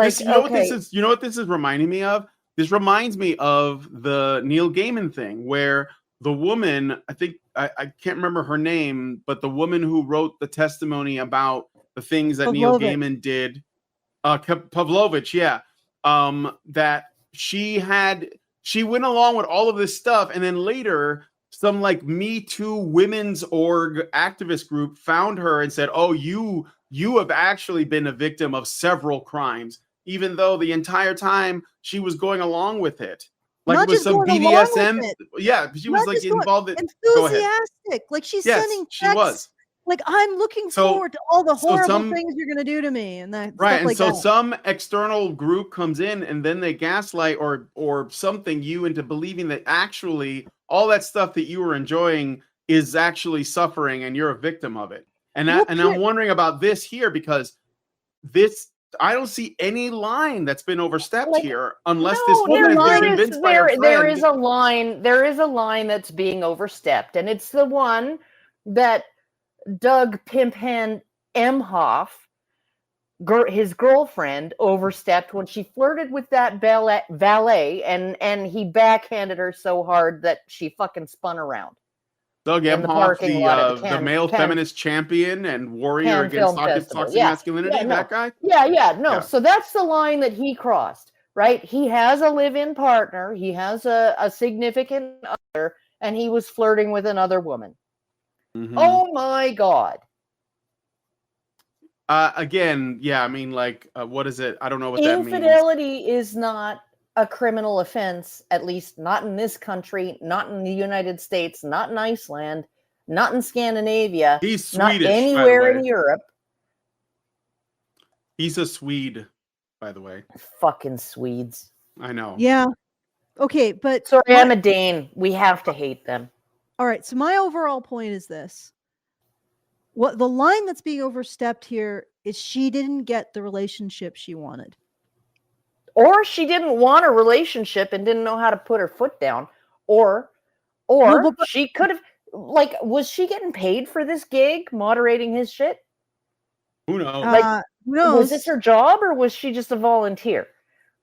You know what this is reminding me of? This reminds me of the Neil Gaiman thing where the woman, I think I can't remember her name, but the woman who wrote the testimony about the things that Neil Gaiman did, Pavlovich, that she went along with all of this stuff, and then later some like Me Too women's org activist group found her and said, "Oh, you have actually been a victim of several crimes," even though the entire time she was going along with it. Like not with some BDSM. Yeah, she was like involved in enthusiastic. Like she's sending texts. She was. Like, I'm looking forward to all the horrible things you're going to do to me, and that right. Stuff and like so that. Some external group comes in, and then they gaslight or something you into believing that actually all that stuff that you were enjoying is actually suffering, and you're a victim of it. And I'm wondering about this here because I don't see any line that's been overstepped here, unless this woman has been convinced by her friend. There is a line that's being overstepped, and it's the one that Doug Pimphand Emhoff, his girlfriend, overstepped when she flirted with that valet, and he backhanded her so hard that she fucking spun around. Doug Emhoff, the male feminist champion and warrior against toxic masculinity, that guy? Yeah. So that's the line that he crossed, right? He has a live-in partner, he has a significant other, and he was flirting with another woman. Mm-hmm. Oh my God. Again, I mean, like, what is it? I don't know what that means. Infidelity is not a criminal offense, at least not in this country, not in the United States, not in Iceland, not in Scandinavia. He's Swedish, not anywhere in Europe. He's a Swede, by the way. Fucking Swedes. I know. Yeah. Okay, but sorry, I'm a Dane. We have to hate them. All right. So my overall point is this. What the line that's being overstepped here is she didn't get the relationship she wanted. Or she didn't want a relationship and didn't know how to put her foot down. Or she could have, like, was she getting paid for this gig, moderating his shit? Who knows? Who knows? Was this her job or was she just a volunteer?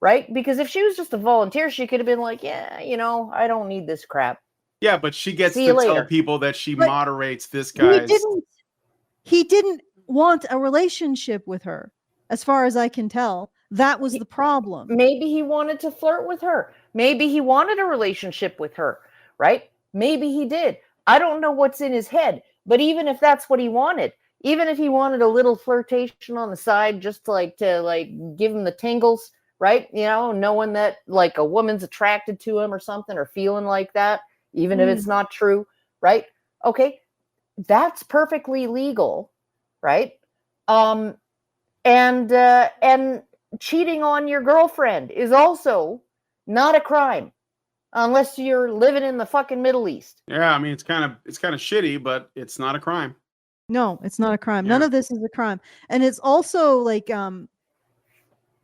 Right? Because if she was just a volunteer, she could have been like, I don't need this crap. Yeah, but she gets to tell people that she moderates this guy's. He didn't want a relationship with her, as far as I can tell. That was the problem. Maybe he wanted to flirt with her. Maybe he wanted a relationship with her, right? Maybe he did. I don't know what's in his head, but even if that's what he wanted, even if he wanted a little flirtation on the side, just to give him the tingles, right? Knowing that like a woman's attracted to him or something, or feeling like that, even if it's not true, right? Okay, that's perfectly legal, right? And cheating on your girlfriend is also not a crime unless you're living in the fucking Middle East. Yeah, I mean it's kind of shitty, but it's not a crime. No, it's not a crime. Yeah. None of this is a crime. And it's also like the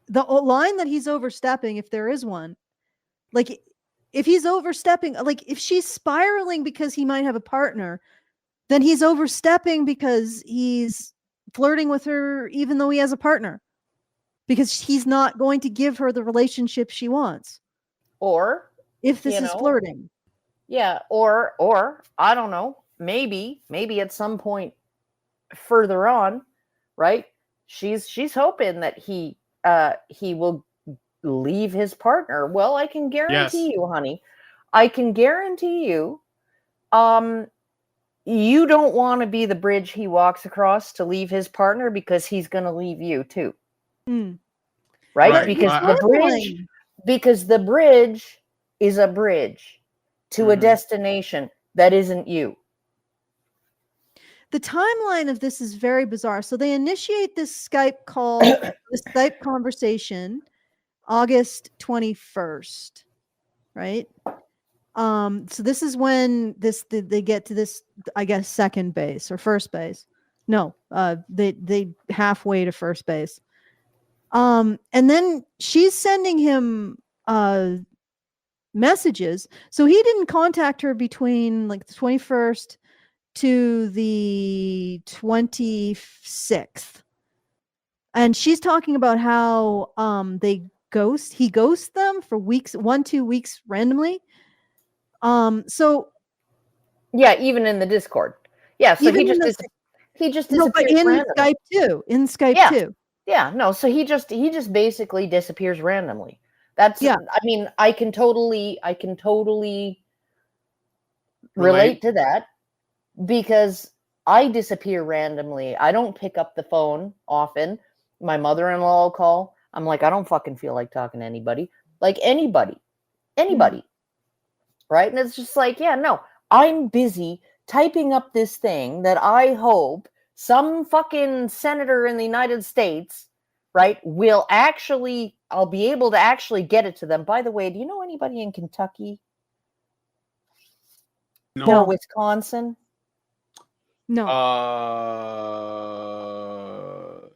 line that he's overstepping, if there is one, like if he's overstepping, like if she's spiraling because he might have a partner, then he's overstepping because he's flirting with her even though he has a partner, because he's not going to give her the relationship she wants. Or if this is flirting. Yeah, or I don't know, maybe at some point further on, right? She's hoping that he will leave his partner. Well, I can guarantee you, honey. I can guarantee you you don't want to be the bridge he walks across to leave his partner, because he's going to leave you too. Right? Because the bridge is a bridge to a destination that isn't you. The timeline of this is very bizarre. So they initiate this Skype call, this Skype conversation, August 21st, right? So this is when they get to this, I guess, second base or first base. No, they halfway to first base. And then she's sending him messages. So he didn't contact her between like the 21st to the 26th. And she's talking about how he ghosts them for weeks, 1-2 weeks randomly. So yeah, even in the Discord. Yeah, so he just disappears in randomly. Skype too. Yeah, no, so he just basically disappears randomly. That's I mean, I can totally relate to that, because I disappear randomly. I don't pick up the phone often. My mother-in-law will call. I'm like, I don't fucking feel like talking to anybody. Like anybody. Right? And it's just like, yeah, no, I'm busy typing up this thing that I hope some fucking senator in the United States, right, I'll be able to actually get it to them. By the way, do you know anybody in Kentucky? No. Or Wisconsin? No.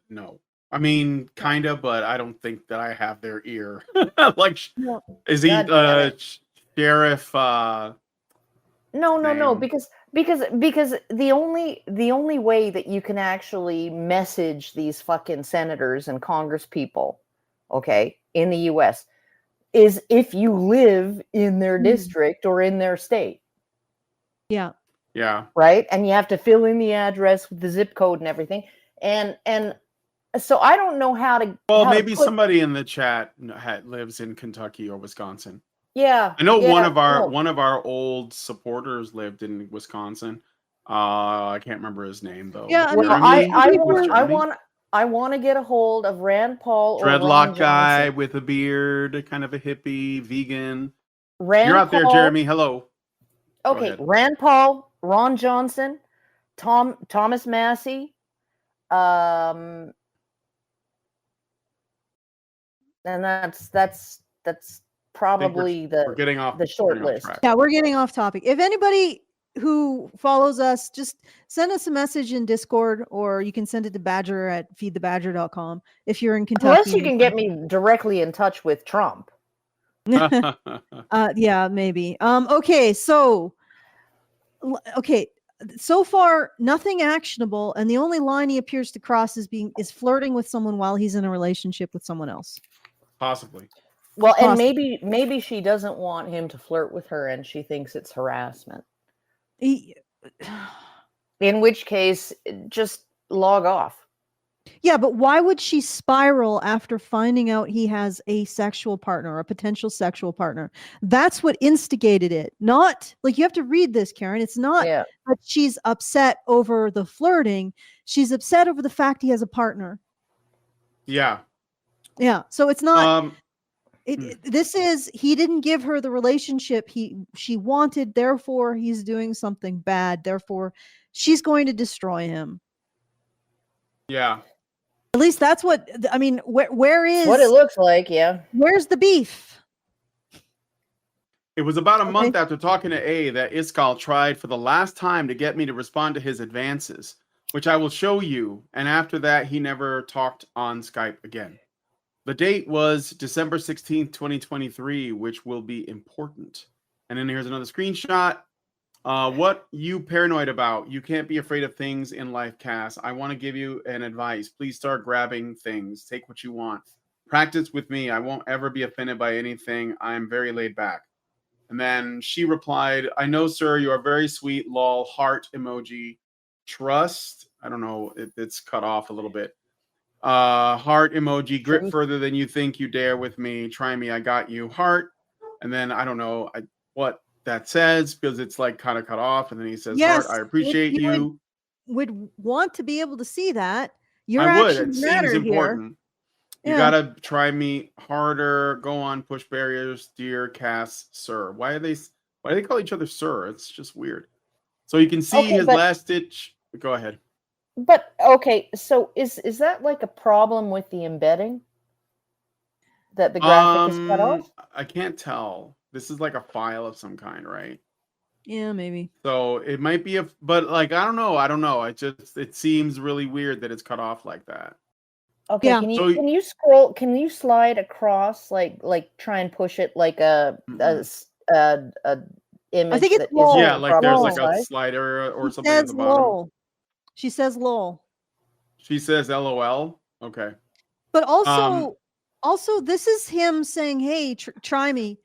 No. I mean, kind of, but I don't think that I have their ear. Like, is he Sheriff? No, because the only way that you can actually message these fucking senators and Congress people, okay, in the US, is if you live in their district or in their state. Yeah. Right? And you have to fill in the address with the zip code and everything. And so I don't know how to. Well, maybe somebody in the chat lives in Kentucky or Wisconsin. Yeah, I know one of our old supporters lived in Wisconsin. I can't remember his name though. Yeah, I want to get a hold of Rand Paul, dreadlock guy with a beard, kind of a hippie, vegan. Rand You're out there, Jeremy. Hello. Okay, Rand Paul, Ron Johnson, Thomas Massey, and that's probably the short list. Yeah, we're getting off topic. If anybody who follows us, just send us a message in Discord, or you can send it to badger@feedthebadger.com if you're in Kentucky. Unless you can get me directly in touch with Trump. Yeah, maybe. Okay, so far nothing actionable, and the only line he appears to cross is flirting with someone while he's in a relationship with someone else. Possibly. Well, and maybe she doesn't want him to flirt with her, and she thinks it's harassment. In which case, just log off. Yeah, but why would she spiral after finding out he has a sexual partner, a potential sexual partner? That's what instigated it. Not like, you have to read this, Karen. It's not that she's upset over the flirting. She's upset over the fact he has a partner. Yeah. Yeah. So it's not. This is, he didn't give her the relationship she wanted. Therefore, he's doing something bad. Therefore, she's going to destroy him. Yeah. At least that's what I mean. Where is what it looks like? Yeah. Where's the beef? It was about a month after talking to A that Iskal tried for the last time to get me to respond to his advances, which I will show you. And after that, he never talked on Skype again. The date was December 16th, 2023, which will be important. And then here's another screenshot. What you paranoid about? You can't be afraid of things in life, Cass. I want to give you an advice. Please start grabbing things. Take what you want. Practice with me. I won't ever be offended by anything. I'm very laid back. And then she replied, I know, sir, you are very sweet. Lol, heart emoji. Trust. I don't know. It's cut off a little bit. Heart emoji. Grip further than you think you dare with me. Try me. I got you. Heart. And then I don't know what that says because it's like kind of cut off. And then he says, yes, heart, I appreciate you. Would want to be able to see that. Your I would. actions It matter seems important. Here. You gotta try me harder. Go on, push barriers, dear Cass, sir. Why do they call each other sir? It's just weird. So you can see his last ditch. Go ahead. But okay, so is that like a problem with the embedding? That the graphic is cut off? I can't tell. This is like a file of some kind, right? Yeah, maybe. So it might be but like I don't know. It seems really weird that it's cut off like that. Okay, can you scroll? Can you slide across, like try and push it like a image? I think it's low. Yeah, like there's like a slider or something at the bottom. Lol. She says lol. She says LOL. Okay. But also this is him saying, "Hey, try me.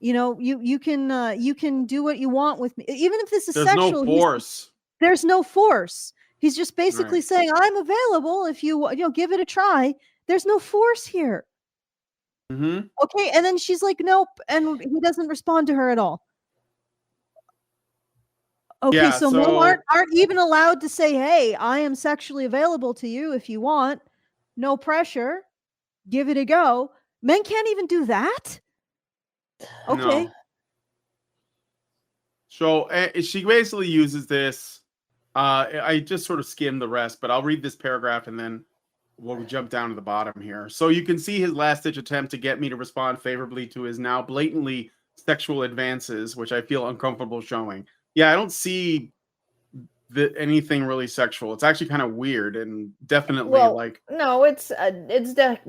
You know, you can do what you want with me, even if this is sexual." There's no force. There's no force. He's just basically saying, I'm available if you give it a try. There's no force here. Mm-hmm. Okay. And then she's like, nope. And he doesn't respond to her at all. Okay. Yeah, so men aren't even allowed to say, hey, I am sexually available to you if you want. No pressure. Give it a go. Men can't even do that. Okay. No. So she basically uses this. I just sort of skimmed the rest, but I'll read this paragraph and then we'll jump down to the bottom here. So you can see his last-ditch attempt to get me to respond favorably to his now blatantly sexual advances, which I feel uncomfortable showing. Yeah, I don't see anything really sexual. It's actually kind of weird and definitely no, it's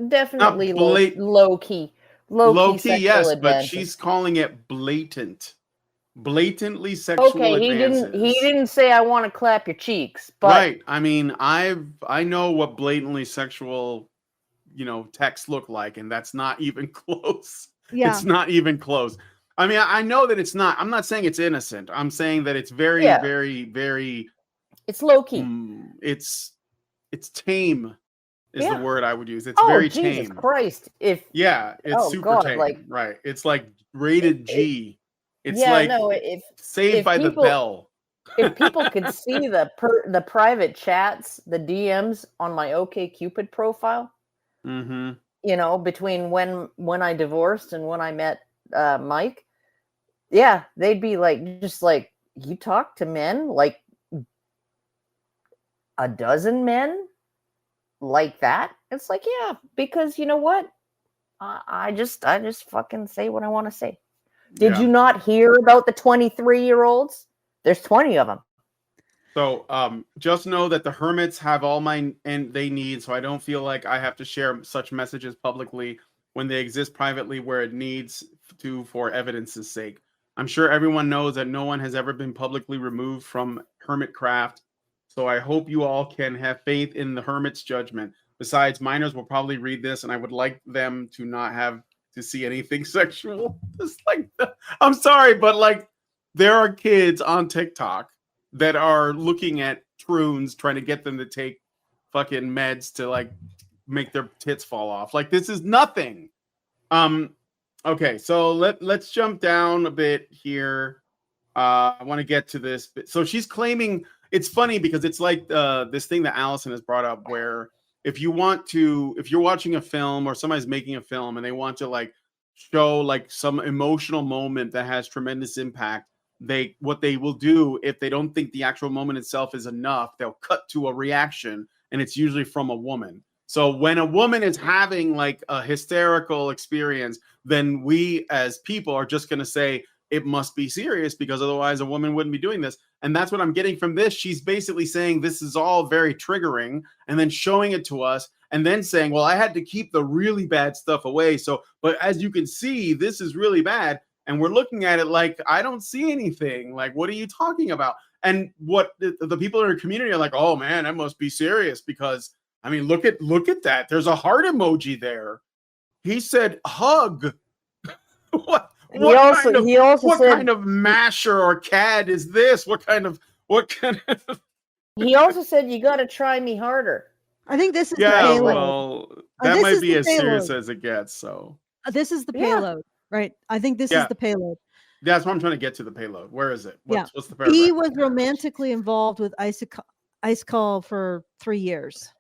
definitely low key. Low key, yes, advances. But she's calling it blatantly sexual advances. He didn't say I want to clap your cheeks, but right. I mean, I know what blatantly sexual, texts look like, and that's not even close. Yeah. It's not even close. I mean, I know that it's not. I'm not saying it's innocent. I'm saying that it's very, very, very. It's low key. It's tame. Is the word I would use. It's very tame. Jesus Christ! It's super tame. Right. It's like rated G. It's Saved by the Bell. If people could see the private chats, the DMs on my OkCupid profile, between when I divorced and when I met Mike, they'd be like, just like, you talk to men, like a dozen men like that. It's like, because you know what? I just fucking say what I want to say. Did you not hear about the 23-year-olds? There's 20 of them. So just know that the hermits have all they need, so I don't feel like I have to share such messages publicly when they exist privately where it needs to for evidence's sake. I'm sure everyone knows that no one has ever been publicly removed from hermitcraft, so I hope you all can have faith in the hermit's judgment. Besides, minors will probably read this, and I would like them to not have to see anything sexual. Just like I'm sorry, but there are kids on TikTok that are looking at troons trying to get them to take fucking meds to make their tits fall off. This is nothing. Okay, so let's jump down a bit here. I want to get to this bit. So she's claiming, it's funny because it's like this thing that Allison has brought up where if you're watching a film or somebody's making a film and they want to show some emotional moment that has tremendous impact, what they will do if they don't think the actual moment itself is enough, they'll cut to a reaction, and it's usually from a woman. So when a woman is having a hysterical experience, then we as people are just going to say it must be serious because otherwise a woman wouldn't be doing this. And that's what I'm getting from this. She's basically saying this is all very triggering and then showing it to us and then saying, well, I had to keep the really bad stuff away. So, but as you can see, this is really bad. And we're looking at it like, I don't see anything. Like, what are you talking about? And what the people in our community are like, oh man, that must be serious, because I mean, look at that. There's a heart emoji there. He said hug. What kind of masher or cad is this? What kind of He also said, you got to try me harder. I think this is the payload. Well, that might be as serious as it gets. So this is the payload, right? I think this is the payload. That's what I'm trying to get to, the payload. Where is it? What's the paragraph? He was romantically involved with Ice Call for 3 years.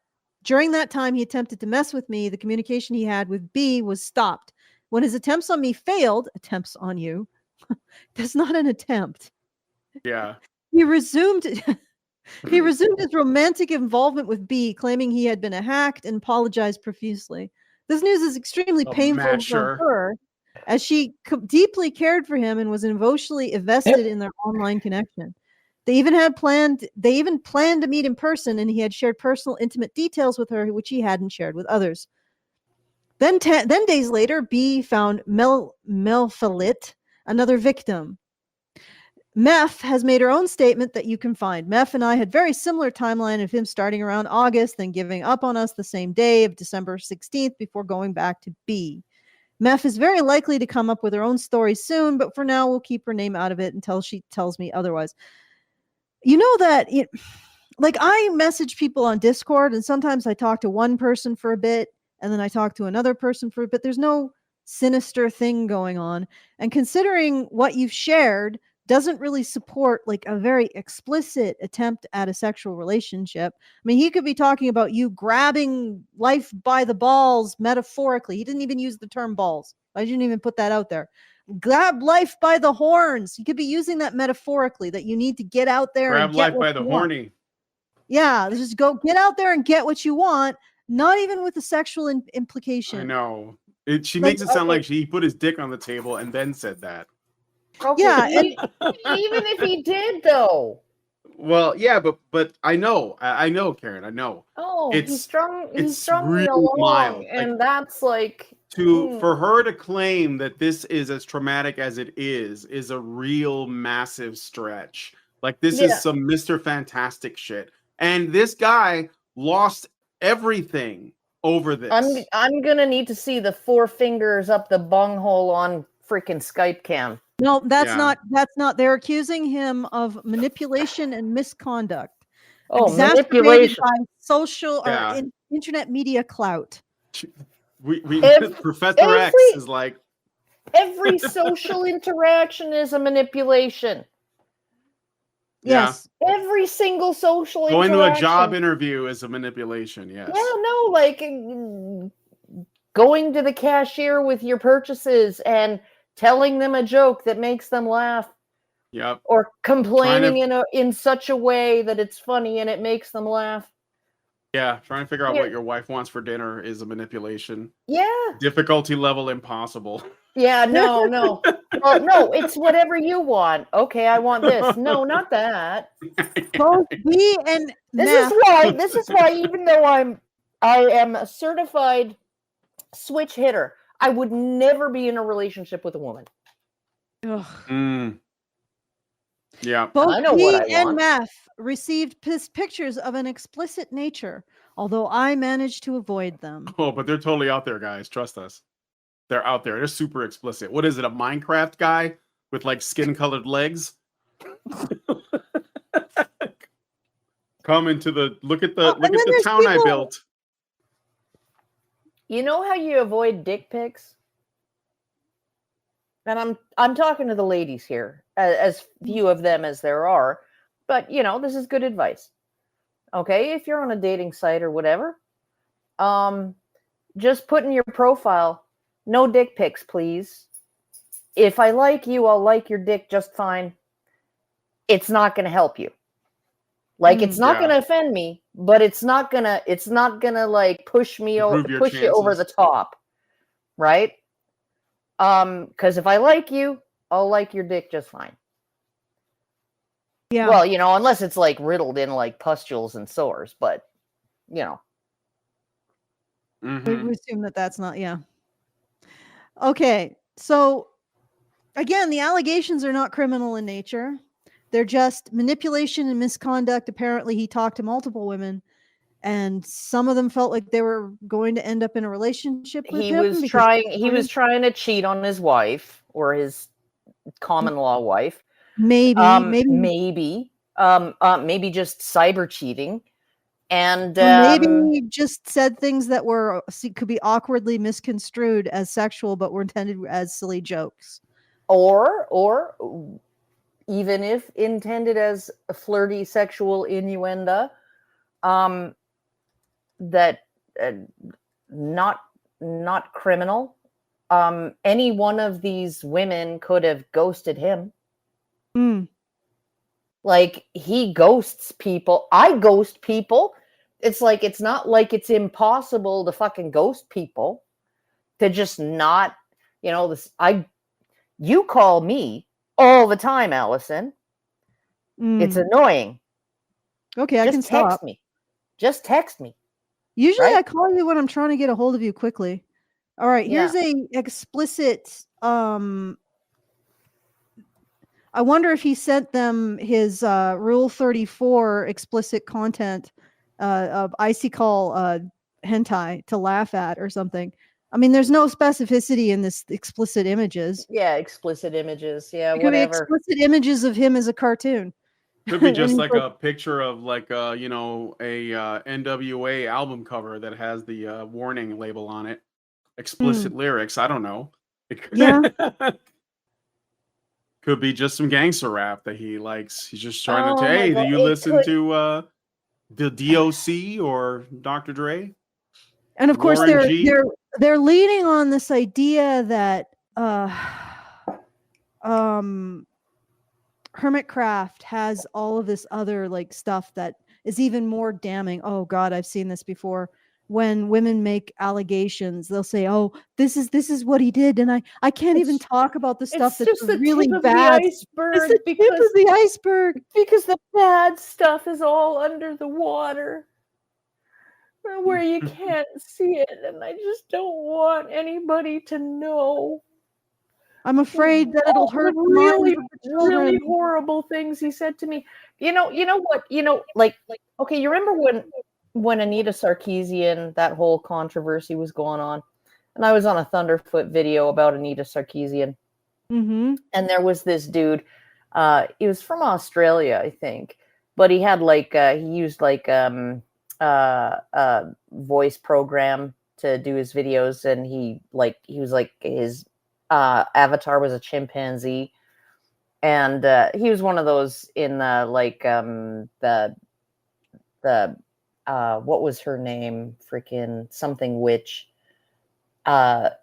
During that time, he attempted to mess with me. The communication he had with B was stopped. When his attempts on me failed, attempts on you, that's not an attempt. Yeah. He resumed his romantic involvement with B, claiming he had been hacked, and apologized profusely. This news is extremely painful for her, as she deeply cared for him and was emotionally invested in their online connection. They even planned to meet in person, and he had shared personal, intimate details with her, which he hadn't shared with others. Then days later, B found Melphalit, another victim. Meph has made her own statement that you can find. Meph and I had very similar timeline of him starting around August, then giving up on us the same day of December 16th before going back to B. Meph is very likely to come up with her own story soon, but for now, we'll keep her name out of it until she tells me otherwise. You know that, I message people on Discord, and sometimes I talk to one person for a bit, and then I talk to another person for a bit. There's no sinister thing going on. And considering what you've shared doesn't really support like a very explicit attempt at a sexual relationship. I mean, he could be talking about you grabbing life by the balls metaphorically. He didn't even use the term balls. I didn't even put that out there. Grab life by the horns. He could be using that metaphorically, that you need to get out there grab and get life by the horny. Yeah, just go get out there and get what you want, not even with the sexual implication. I know. She makes it sound like he put his dick on the table and then said that. Okay, yeah, and even if he did, though. Well, yeah, but I know, Karen, I know. Oh, he's strung really me along, mild. and that's like for her to claim that this is as traumatic as it is a real massive stretch. Like, this is some Mr. Fantastic shit, and this guy lost everything over this. I'm gonna need to see the 4 fingers up the bunghole on freaking Skype cam. No, that's not. They're accusing him of manipulation and misconduct. Oh, manipulation by social or internet media clout. Professor X is like, every social interaction is a manipulation. Yes. Every single social going interaction. to a job interview is a manipulation. Yes. Yeah, no, like going to the cashier with your purchases and telling them a joke that makes them laugh. Yep. Or complaining in such a way that it's funny and it makes them laugh. Yeah, trying to figure out what your wife wants for dinner is a manipulation. Yeah. Difficulty level impossible. Yeah, no. Well, no, it's whatever you want. Okay, I want this. No, not that. Both me and this is why even though I am a certified switch hitter, I would never be in a relationship with a woman. Yeah. Both me and Meth received pictures of an explicit nature, although I managed to avoid them. Oh, but they're totally out there, guys. Trust us. They're out there. They're super explicit. What is it, a Minecraft guy with like skin-colored legs? Come into look at the town I built. You know how you avoid dick pics? And I'm talking to the ladies here, as few of them as there are, but this is good advice. Okay, if you're on a dating site or whatever, just put in your profile, no dick pics, please. If I like you, I'll like your dick just fine. It's not going to help you. Like, it's not going to offend me, but it's not gonna like push me push you over the top, right? Because if I like you, I'll like your dick just fine. Yeah. Well, unless it's like riddled in like pustules and sores, but we assume that's not. Yeah. Okay, so again, the allegations are not criminal in nature. They're just manipulation and misconduct. Apparently, he talked to multiple women, and some of them felt like they were going to end up in a relationship with him. He was trying to cheat on his wife or his common law wife. Maybe just cyber cheating. And maybe just said things that could be awkwardly misconstrued as sexual, but were intended as silly jokes. Or even if intended as a flirty sexual innuendo, that not criminal. Any one of these women could have ghosted him. Like, he ghosts people. I ghost people. It's like, it's not like it's impossible to fucking ghost people, to just not, you call me all the time, Allison. It's annoying. Okay, I can stop. Just text me. Usually I call you when I'm trying to get a hold of you quickly. All right, here's a explicit I wonder if he sent them his Rule 34 explicit content of icy call hentai to laugh at or something. I mean, there's no specificity in this explicit images. Yeah, explicit images. Yeah, it could be explicit images of him as a cartoon. Could be just like a picture of like a NWA album cover that has the warning label on it. Explicit lyrics. I don't know. Yeah. Could be just some gangster rap that he likes. He's just trying to hey, do you listen to the DOC or Dr. Dre? And of course they're leading on this idea that Hermitcraft has all of this other like stuff that is even more damning. Oh God, I've seen this before. When women make allegations, they'll say, "Oh, this is what he did," and I can't even talk about the stuff that's really bad. It's the tip of the iceberg because the bad stuff is all under the water, where you can't see it, and I just don't want anybody to know. I'm afraid that it'll hurt really horrible things he said to me. You know what? Okay, you remember when Anita Sarkeesian, that whole controversy was going on, and I was on a Thunderfoot video about Anita Sarkeesian, and there was this dude. He was from Australia, I think, but he had he used a voice program to do his videos, and he was his avatar was a chimpanzee, and he was one of those in the what was her name? Freaking something witch. But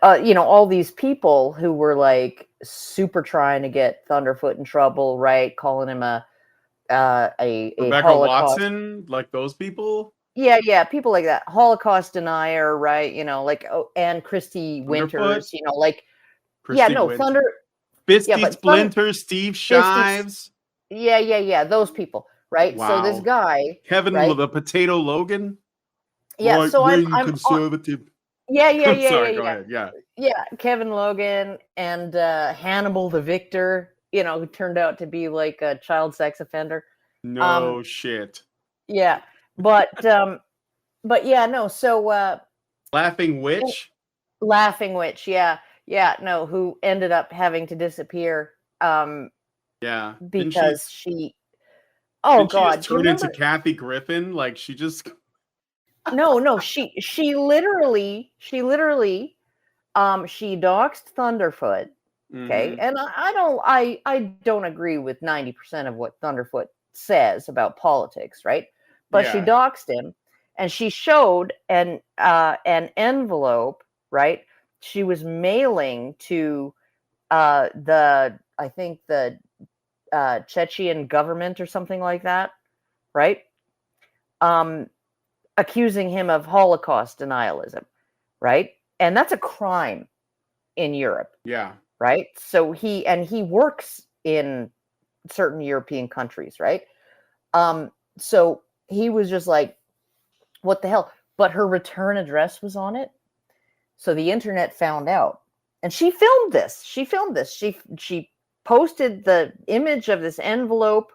all these people who were like super trying to get Thunderfoot in trouble, right? Calling him a Rebecca Holocaust. Watson, like those people. Yeah, people like that, Holocaust denier, right? And Christy Winters, Christy Winters. Thunder, Bisty Splinter, Steve Shives. Yeah, those people. Right. Wow. So this guy, Kevin, the Potato Logan. Yeah. So I'm conservative. Yeah. Sorry, go ahead. Yeah. Kevin Logan and Hannibal the Victor, who turned out to be like a child sex offender. No shit. Yeah. But yeah, no. So Laughing Witch. Yeah. No, who ended up having to disappear. Yeah. Because she. Oh God! She turned into Kathy Griffin, like she just. No. She literally, she doxed Thunderfoot. Okay, and I don't agree with 90% of what Thunderfoot says about politics, right? But she doxed him, and she showed an envelope, right? She was mailing to the Chechen government or something like that, right? Accusing him of Holocaust denialism, right? And that's a crime in Europe. Yeah. Right? So he works in certain European countries, right? So he was just like, what the hell? But her return address was on it. So the internet found out. And she filmed this. She posted the image of this envelope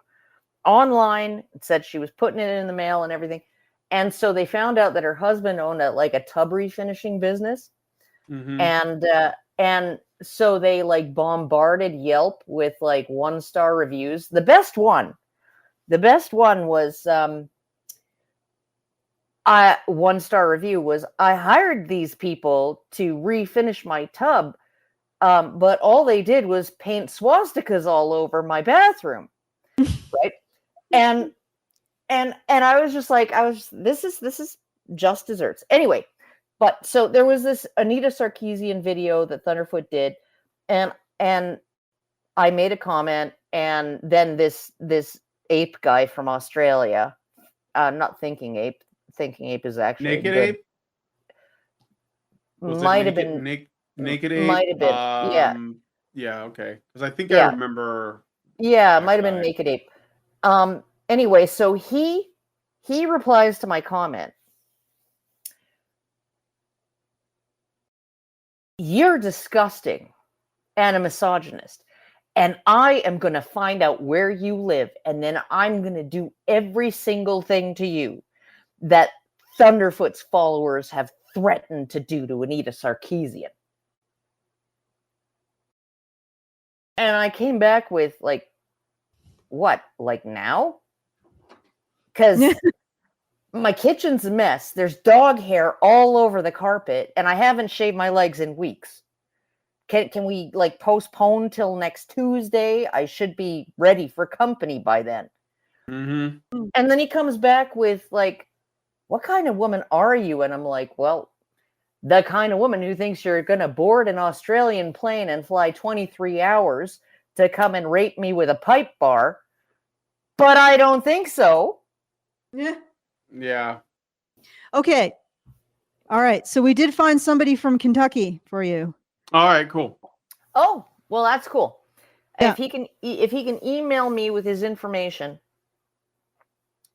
online. It said she was putting it in the mail and everything. And so they found out that her husband owned a tub refinishing business. And so they like bombarded Yelp with like 1-star reviews. The best one was 1-star review was, I hired these people to refinish my tub, but all they did was paint swastikas all over my bathroom. Right. And I was just like, this is just desserts. Anyway, but so there was this Anita Sarkeesian video that Thunderfoot did, and I made a comment, and then this ape guy from Australia, not Thinking Ape. Thinking Ape is actually Naked good. Ape. Might have been Naked Ape. Might have been. Yeah. Yeah. Okay. Because I think I remember. Yeah, might have been Naked Ape. Anyway, so he replies to my comment. You're disgusting and a misogynist. And I am going to find out where you live. And then I'm going to do every single thing to you that Thunderfoot's followers have threatened to do to Anita Sarkeesian. And I came back with like, what? Like now? Because my kitchen's a mess. There's dog hair all over the carpet, and I haven't shaved my legs in weeks. Can we like postpone till next Tuesday? I should be ready for company by then. And then he comes back with like, what kind of woman are you? And I'm like, well, the kind of woman who thinks you're going to board an Australian plane and fly 23 hours to come and rape me with a pipe bar. But I don't think so. Yeah. Okay. All right. So we did find somebody from Kentucky for you. All right, cool. Oh, well, that's cool. Yeah. If he can email me with his information,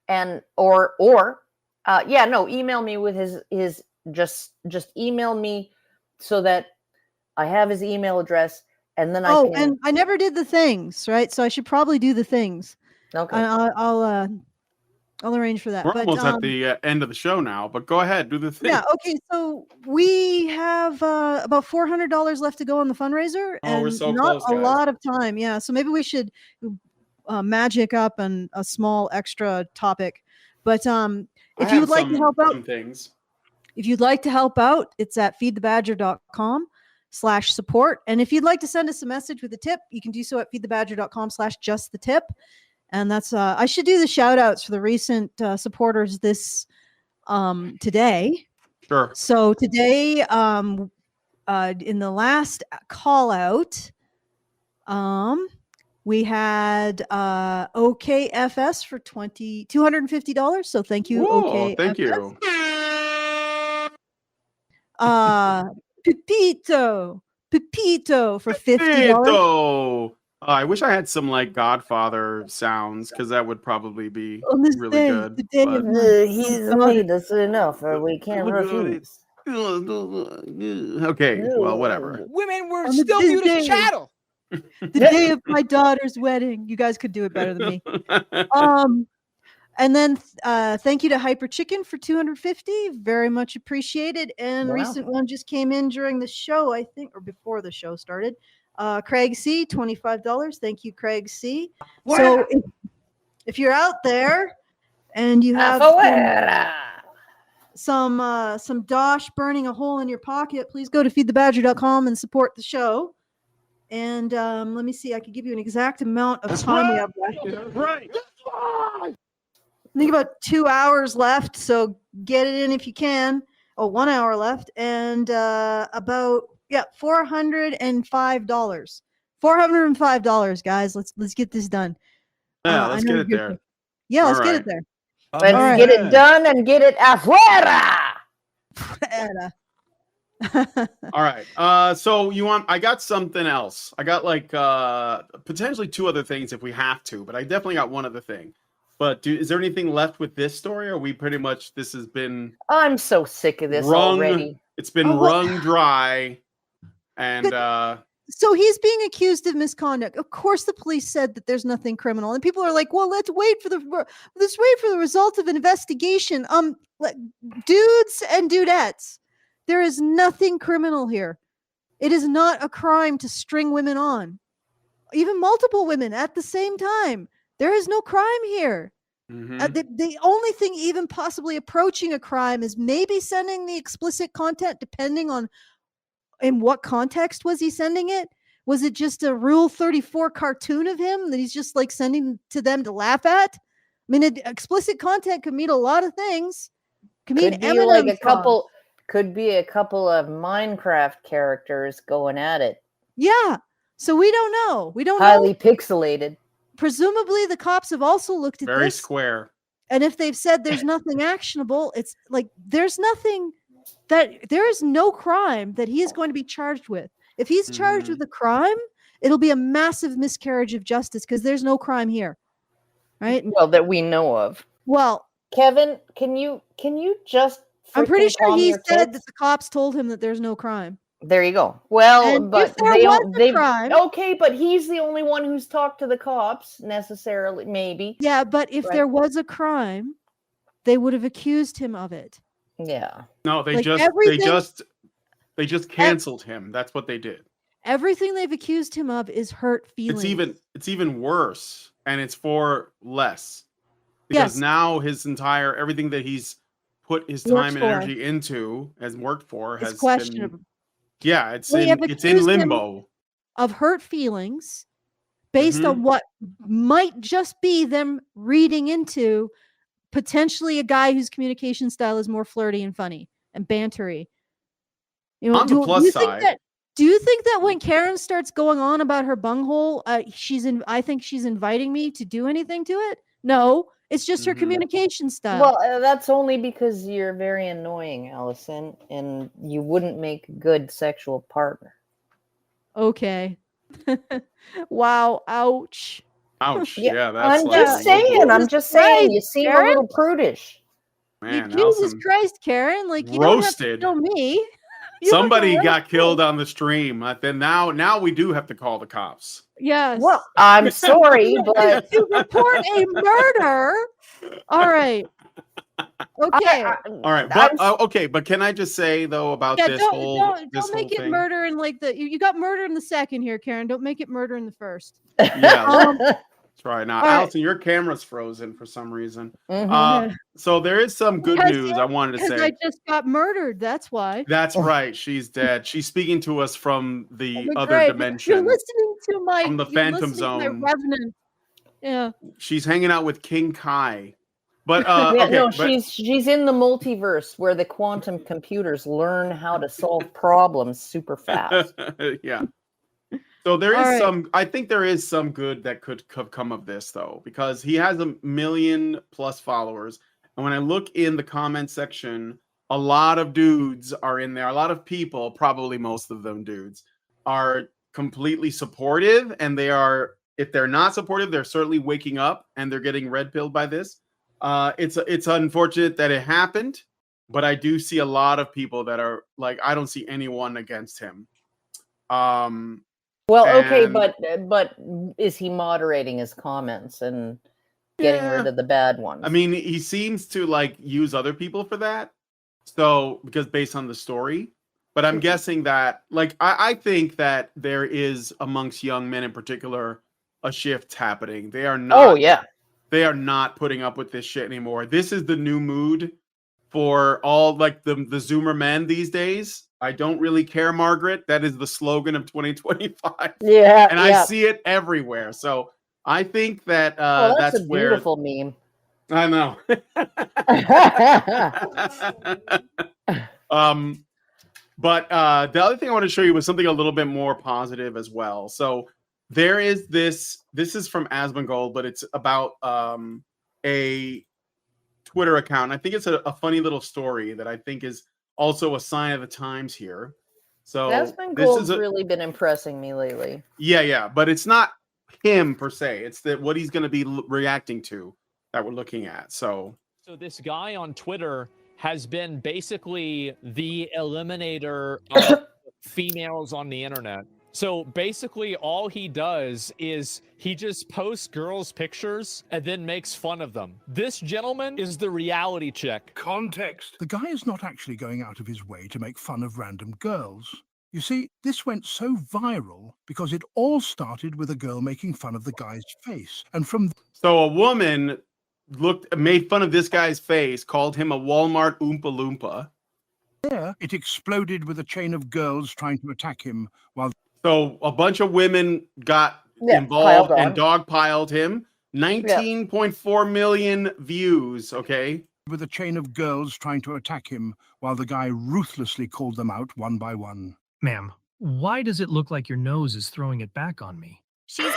and email me with his just email me so that I have his email address, and then and I never did the things, right? So I should probably do the things. Okay. I'll arrange for that. We're almost at the end of the show now, but go ahead, do the thing. Yeah. Okay. So we have about $400 left to go on the fundraiser, and we're so not close, a guys. lot of time. Yeah. So maybe we should magic up a small extra topic. But if you would like to help out, if you'd like to help out, it's at feedthebadger.com/support. And if you'd like to send us a message with a tip, you can do so at feedthebadger.com/justthetip. And that's I should do the shout outs for the recent supporters this today. Sure. So today, in the last call out, we had OKFS for $250. So thank you, OKFS. Thank you. Pepito for $50. I wish I had some like Godfather sounds, because that would probably be really good. He's made us enough, or we can't refuse. Okay, well, whatever. Women were still viewed as chattel. The day of my daughter's wedding. You guys could do it better than me. And then thank you to Hyper Chicken for $250. Very much appreciated. And recent one just came in during the show, I think, or before the show started. Craig C, $25. Thank you, Craig C. Wow. So if you're out there and you have some dosh burning a hole in your pocket, please go to feedthebadger.com and support the show. And let me see, I could give you an exact amount of time we have left. Right. I think about 2 hours left, so get it in if you can. 1 hour left, and about $405. $405, guys. Let's get this done. Yeah, let's get it there. Yeah, let's get it there. Let's get it done and get it afuera. All right. So I got something else. I got like potentially 2 other things if we have to, but I definitely got one other thing. But is there anything left with this story, or we pretty much, this has been... I'm so sick of this already. It's been wrung dry, And so he's being accused of misconduct. Of course, the police said that there's nothing criminal, and people are like, "Well, let's wait for the result of an investigation." Dudes and dudettes, there is nothing criminal here. It is not a crime to string women on, even multiple women at the same time. There is no crime here. The only thing even possibly approaching a crime is maybe sending the explicit content, depending on in what context was he sending it. Was it just a Rule 34 cartoon of him that he's just like sending to them to laugh at? I mean, explicit content could mean a lot of things. Could be like a couple. Could be a couple of Minecraft characters going at it. Yeah. So we don't know. We don't highly pixelated. Presumably, the cops have also looked at very this. square. And if they've said there's nothing actionable, it's like there is no crime that he is going to be charged with. If he's charged with a crime, it'll be a massive miscarriage of justice because there's no crime here, right? Well, that we know of. Well, Kevin, can you just? I'm pretty sure he said that the cops told him that there's no crime. There you go. Well, and but if there was a crime, okay, but he's the only one who's talked to the cops necessarily, maybe. Yeah, but if there was a crime, they would have accused him of it. Yeah. No, they just canceled him. That's what they did. Everything they've accused him of is hurt feelings. It's even worse, and it's for less. Because now everything that he's put his time and energy into has worked for has questionable. It's in limbo. Of hurt feelings based on what might just be them reading into potentially a guy whose communication style is more flirty and funny and bantery. You know, on the plus side, do you think that when Karen starts going on about her bunghole, I think she's inviting me to do anything to it? No, it's just her communication style. Well, that's only because you're very annoying, Allison, and you wouldn't make a good sexual partner. Okay. Wow. Ouch. Ouch. Yeah, that's I'm just saying. You seem Karen? A little prudish. Man, Jesus Christ, Karen! Like you roasted. Don't have to kill me. Somebody got killed on the stream. Then now we do have to call the cops. Yes. Well, I'm sorry, but to report a murder. All right. Okay. All right. But okay. But can I just say though about this whole don't make it murder in like you got murder in the second here, Karen. Don't make it murder in the first. Yeah. That's right. Now, Allison, your camera's frozen for some reason. So there is some good news I wanted to say. I just got murdered. That's why. That's right. She's dead. She's speaking to us from the other dimension. You're listening to from the Phantom Zone. Revenant. Yeah. She's hanging out with King Kai. But she's in the multiverse where the quantum computers learn how to solve problems super fast. Yeah. So there is I think there is some good that could come of this though, because he has 1 million plus followers. And when I look in the comment section, a lot of dudes are in there. A lot of people, probably most of them dudes, are completely supportive. And they are, if they're not supportive, they're certainly waking up and they're getting red pilled by this. It's unfortunate that it happened, but I do see a lot of people that are like, I don't see anyone against him. Well, okay, but is he moderating his comments and getting rid of the bad ones? I mean, he seems to like use other people for that. So, because based on the story, but I'm guessing that like, I think that there is amongst young men in particular, a shift happening. They are not, they are not putting up with this shit anymore. This is the new mood for all like the Zoomer men these days. I don't really care, Margaret. That is the slogan of 2025. Yeah. And I see it everywhere. So I think that that's a beautiful meme. I know. But the other thing I want to show you was something a little bit more positive as well. So there is this is from Asmongold, but it's about a Twitter account. I think it's a funny little story that I think is also a sign of the times here. So Asmongold's really been impressing me lately. Yeah, but it's not him per se. It's that what he's going to be reacting to that we're looking at. So this guy on Twitter has been basically the eliminator of the females on the internet. So basically all he does is he just posts girls' pictures and then makes fun of them. This gentleman is the reality check. Context. The guy is not actually going out of his way to make fun of random girls. You see, this went so viral because it all started with a girl making fun of the guy's face. And from So a woman made fun of this guy's face, called him a Walmart Oompa Loompa. there, it exploded with a chain of girls trying to attack him while... So a bunch of women got involved and dogpiled him. 19.4 million views, okay? With a chain of girls trying to attack him while the guy ruthlessly called them out one by one. Ma'am, why does it look like your nose is throwing it back on me? She's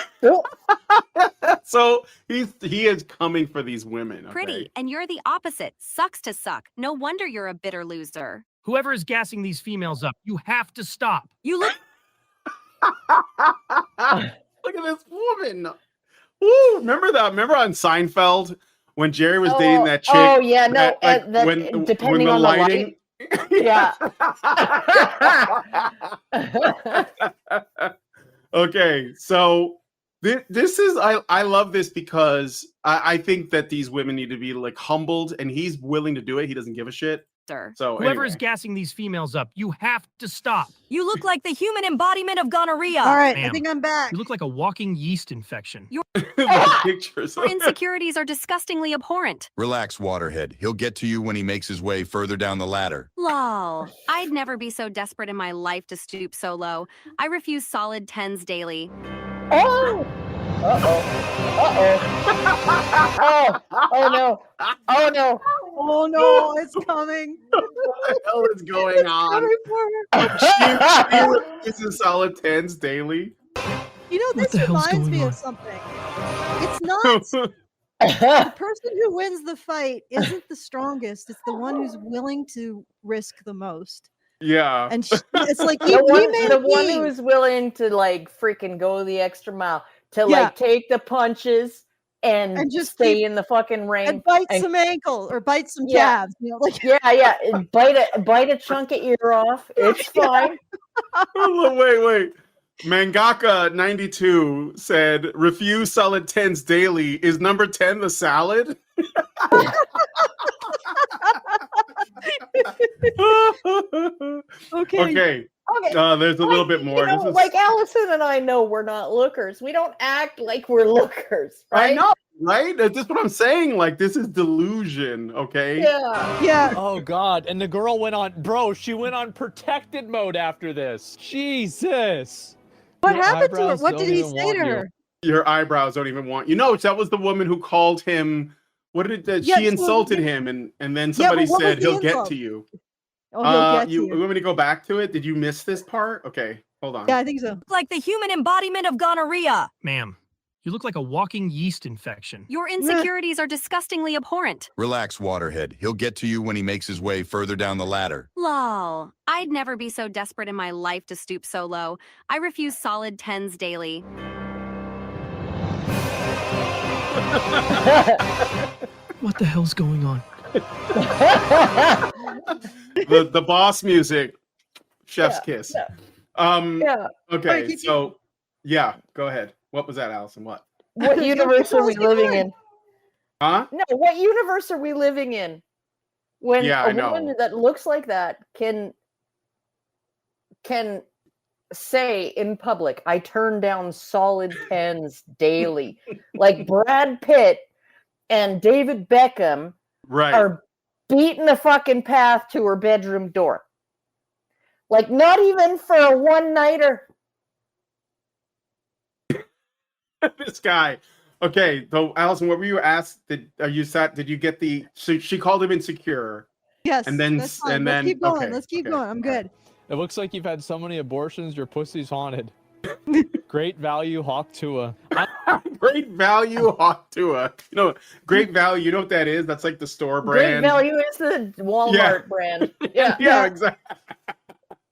So he is coming for these women. Okay? pretty, and you're the opposite. Sucks to suck. No wonder you're a bitter loser. Whoever is gassing these females up, you have to stop. You look Look at this woman. Woo, remember on Seinfeld when Jerry was dating that chick? Oh yeah, no, when depending the on lighting. Yeah. Okay, so this is I love this because I think that these women need to be like humbled, and he's willing to do it. He doesn't give a shit. So whoever is gassing these females up, you have to stop. You look like the human embodiment of gonorrhea. All right, I think I'm back. You look like a walking yeast infection. Your pictures. insecurities are disgustingly abhorrent. Relax, Waterhead. He'll get to you when he makes his way further down the ladder. Lol. I'd never be so desperate in my life to stoop so low. I refuse solid 10s daily. Oh! Oh no! Oh no! Oh no, it's coming. What the hell is going on? She refuses solid 10s daily. You know, this reminds me of something. It's not the person who wins the fight isn't the strongest. It's the one who's willing to risk the most. Yeah. And it's like the one who's willing to like freaking go the extra mile to like take the punches and just stay in the fucking ring and bite some ankle or bite some calves. You know, like and bite a chunk of ear off. It's fine. Wait. Mangaka 92 said, refuse solid 10s daily. Is number 10 the salad? Okay. There's a little bit more. Like Allison and I know we're not lookers. We don't act like we're lookers, right? I know, right? That's what I'm saying. Like, this is delusion, okay? Yeah. Oh, God. And the girl went on... Bro, she went on protected mode after this. Jesus. What happened to her? What did he say to her? Your eyebrows don't even want you. No, that was the woman who called him... What did it? She insulted him, and then somebody said he'll get to you. Oh, he'll get to you want me to go back to it? Did you miss this part? Okay, hold on. Yeah, I think so. Like the human embodiment of gonorrhea. Ma'am, you look like a walking yeast infection. Your insecurities are disgustingly abhorrent. Relax, Waterhead. He'll get to you when he makes his way further down the ladder. Lol. I'd never be so desperate in my life to stoop so low. I refuse solid 10s daily. What the hell's going on? the boss music, chef's kiss. Okay, so go ahead. What was that, Allison? What universe are we living in? Huh? No, what universe are we living in when a woman that looks like that can say in public, I turn down solid 10s daily? Like Brad Pitt and David Beckham are beating the fucking path to her bedroom door. Like, not even for a one-nighter. This guy. Okay, so Allison, what were you asked? Did you get the? She called him insecure. Yes. And then Let's keep going. Let's keep going. I'm good. It looks like you've had so many abortions, your pussy's haunted. Great value, Hawk Tua. Great value, Hawk Tua. You know, Great Value. You know what that is? That's like the store brand. Great Value is the Walmart brand. Yeah, exactly.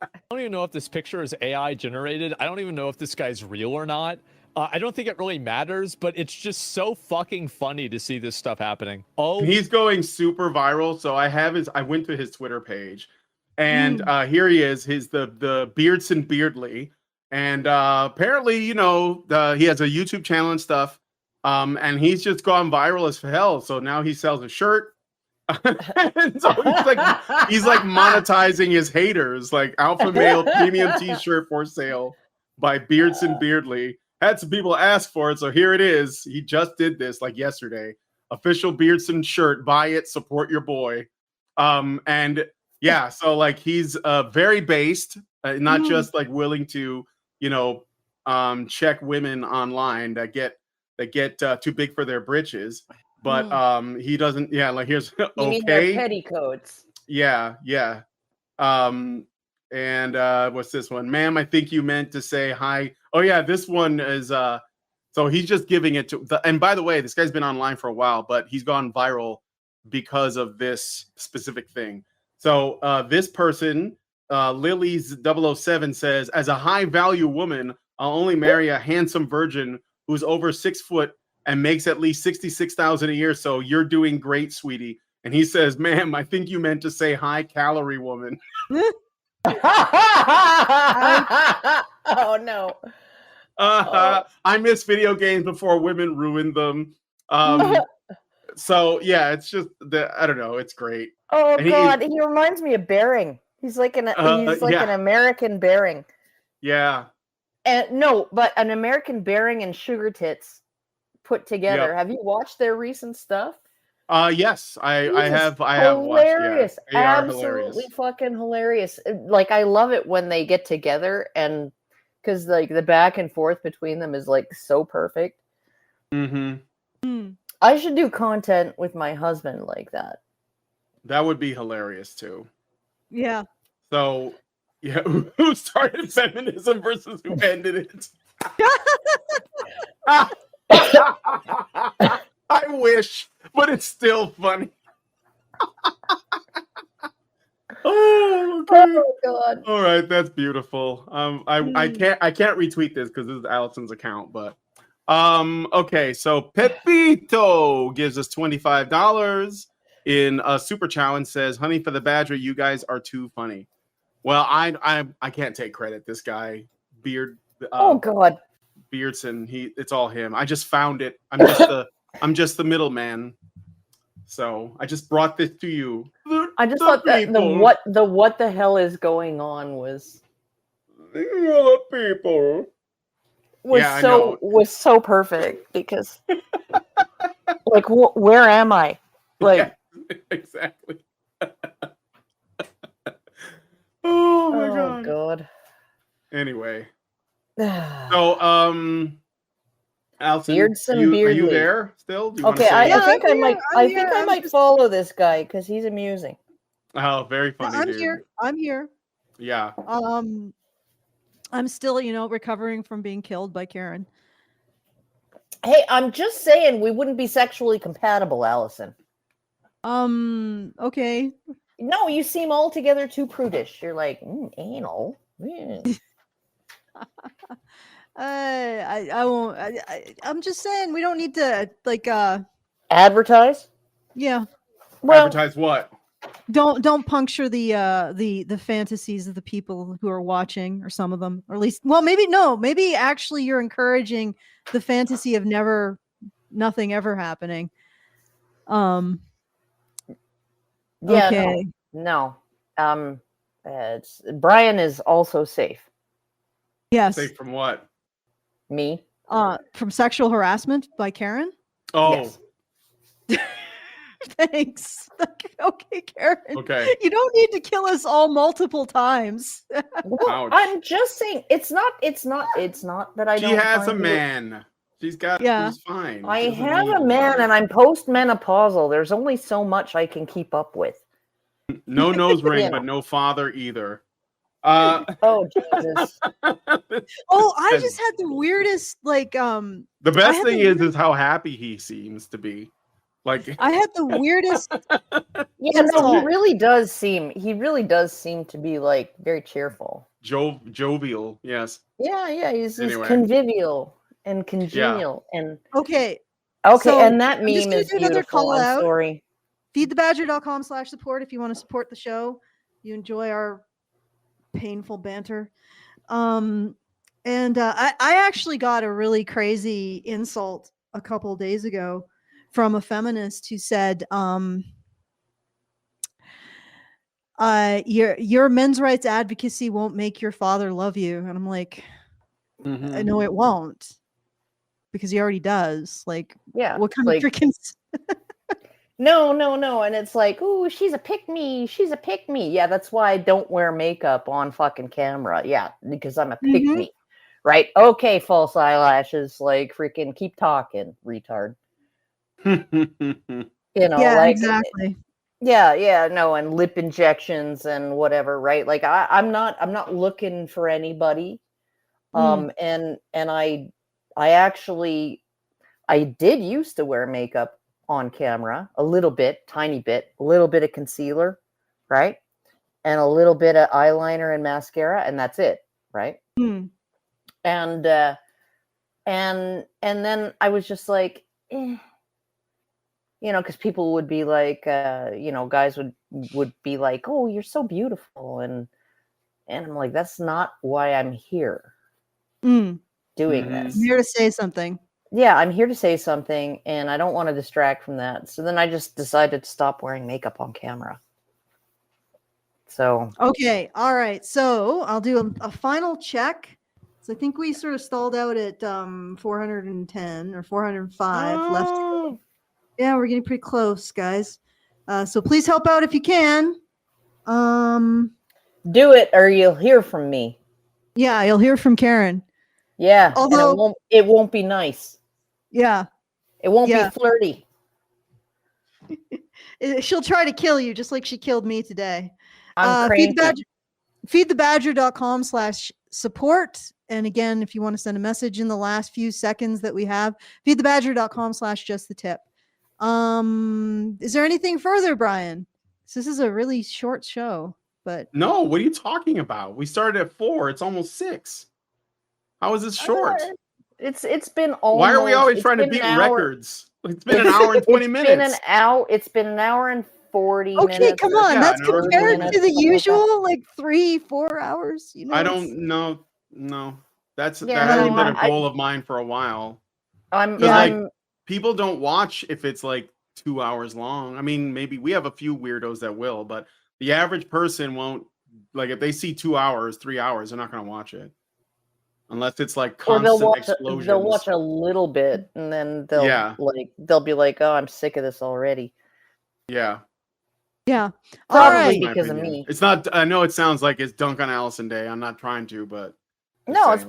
I don't even know if this picture is AI generated. I don't even know if this guy's real or not. I don't think it really matters, but it's just so fucking funny to see this stuff happening. Oh, he's going super viral. So I went to his Twitter page, And here he is. He's the Beardson Beardly. And apparently, you know, he has a YouTube channel and stuff. And he's just gone viral as hell. So now he sells a shirt. And so he's like monetizing his haters, like alpha male premium t-shirt for sale by Beardson Beardly. Had some people ask for it, so here it is. He just did this like yesterday. Official Beardson shirt. Buy it, support your boy. And yeah, so like he's very based, not just like willing to, you know, check women online that get too big for their britches. But he doesn't. Yeah, like here's You mean their petticoats? Yeah. And what's this one, ma'am? I think you meant to say hi. Oh yeah, this one is. So he's just giving it to. And by the way, this guy's been online for a while, but he's gone viral because of this specific thing. So this person, Lily's 007 says, as a high value woman, I'll only marry a handsome virgin who's over 6 foot and makes at least $66,000 a year. So you're doing great, sweetie. And he says, ma'am, I think you meant to say high calorie woman. Oh no. I miss video games before women ruined them. So yeah, it's just I don't know, it's great. Oh and God, he reminds me of Bering. He's like an American Bering. Yeah. And no, but an American Bering and Sugar Tits put together. Yep. Have you watched their recent stuff? Yes, I have watched. Yeah. Absolutely hilarious. Fucking hilarious. Like I love it when they get together, and because like the back and forth between them is like so perfect. I should do content with my husband like that. That would be hilarious too. Yeah. So yeah, who started feminism versus who ended it? I wish, but it's still funny. Oh God! All right, that's beautiful. I can't retweet this because this is Allison's account, but okay. So Pepito gives us $25 in a super challenge. Says, "Honey for the Badger, you guys are too funny." Well, I can't take credit. This guy Beard. Oh God. Beardson, it's all him. I just found it. I'm just the middleman. So I just brought this to you. I just thought that what the hell is going on was people was so perfect because like where am I? Like yeah, exactly. Oh my God. Anyway. So, Allison, are you there still? Do you okay, I think I might follow this guy because he's amusing. Oh, very funny. I'm here. Yeah. I'm still, recovering from being killed by Karen. Hey, I'm just saying we wouldn't be sexually compatible, Allison. Okay. No, you seem altogether too prudish. You're like anal. I won't. I'm just saying we don't need to advertise. Yeah. Well, advertise what? Don't puncture the fantasies of the people who are watching, or some of them, or at least. Well, maybe actually you're encouraging the fantasy of nothing ever happening. Yeah. Okay. No. Brian is also safe. Yes. Safe from what? Me. From sexual harassment by Karen. Oh. Yes. Thanks. Okay, Karen. Okay. You don't need to kill us all multiple times. Well, I'm just saying it's not that I don't. She has a man. She's got. Yeah. She's fine. I have a man, and I'm postmenopausal. There's only so much I can keep up with. No nose ring, but no father either. Oh Jesus! I just had the weirdest The best thing is how happy he seems to be. Like I had the weirdest. Yeah, no, he really does seem to be like very cheerful, jovial. Yes. Yeah. He's convivial and congenial and okay. So and that meme is beautiful. I'm sorry. Feedthebadger.com/support if you want to support the show. You enjoy our painful banter. And I actually got a really crazy insult a couple days ago from a feminist who said, your men's rights advocacy won't make your father love you. And I'm like, I know it won't, because he already does. Like, Yeah, what kind like, of freaking No. And it's like, oh, she's a pick-me. She's a pick-me. Yeah, that's why I don't wear makeup on fucking camera. Yeah, because I'm a pick-me. Right? Okay, false eyelashes. Like, freaking keep talking, retard. Yeah, like, exactly. Yeah, no, and lip injections and whatever, right? Like, I'm not looking for anybody. And I actually, I did used to wear makeup on camera a little bit, tiny bit, a little bit of concealer, right? And a little bit of eyeliner and mascara, and that's it, right? And then I was just like, because people would be like, guys would be like, oh, you're so beautiful, and I'm like, that's not why I'm here doing this. I'm here to say something. Yeah, I'm here to say something, and I don't want to distract from that. So then I just decided to stop wearing makeup on camera. So okay, all right. So I'll do a final check. So I think we sort of stalled out at 410 or 405 left. Yeah, we're getting pretty close, guys. So please help out if you can. Do it, or you'll hear from me. Yeah, you'll hear from Karen. Yeah, although and it won't be nice. Yeah, it won't be flirty. She'll try to kill you just like she killed me today. I'm cranky. Feedthebadger.com/support. And again, if you want to send a message in the last few seconds that we have, feedthebadger.com/justthetip. Is there anything further, Brian? This is a really short show, but no, what are you talking about? We started at 4. It's almost 6. How is this short? It's been almost. Why are we always trying to beat records? It's been an hour and 20 minutes. It's been an hour and 40 minutes. Okay, come on. That's compared to the usual, like 3-4 hours. I don't know. No, that hasn't been a goal of mine for a while. People don't watch if it's like 2 hours long. I mean, maybe we have a few weirdos that will, but the average person won't. Like, if they see 2 hours, 3 hours, they're not going to watch it. Unless it's like constant explosions. They'll watch a little bit, and then they'll be like, "Oh, I'm sick of this already." Yeah. Yeah. Probably because of me. It's not. I know it sounds like it's Dunk on Allison Day. I'm not trying to, but no, it's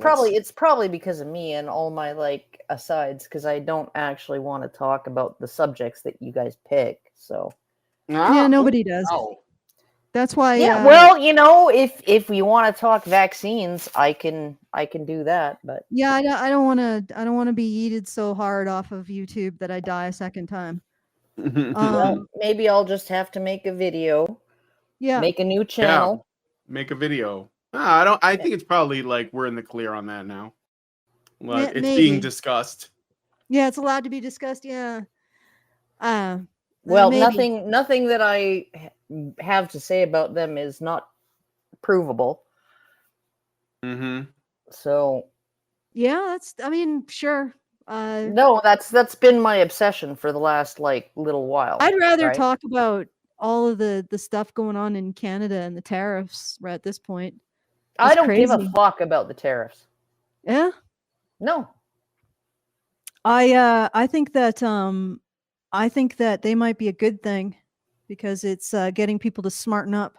probably because of me and all my like asides, because I don't actually want to talk about the subjects that you guys pick. So yeah, nobody does. That's why. Yeah, well, if we want to talk vaccines, I can do that. But yeah, I don't want to be yeeted so hard off of YouTube that I die a second time. Well, maybe I'll just have to make a video. Yeah. Make a new channel. Yeah, make a video. I think it's probably like we're in the clear on that now. Well, it's being discussed. Yeah, it's allowed to be discussed. Yeah. Well, nothing that I have to say about them is not provable. So. Yeah, sure. No, that's been my obsession for the last little while. I'd rather talk about all of the stuff going on in Canada and the tariffs right at this point. I don't give a fuck about the tariffs. Yeah? No. I think that they might be a good thing because it's getting people to smarten up.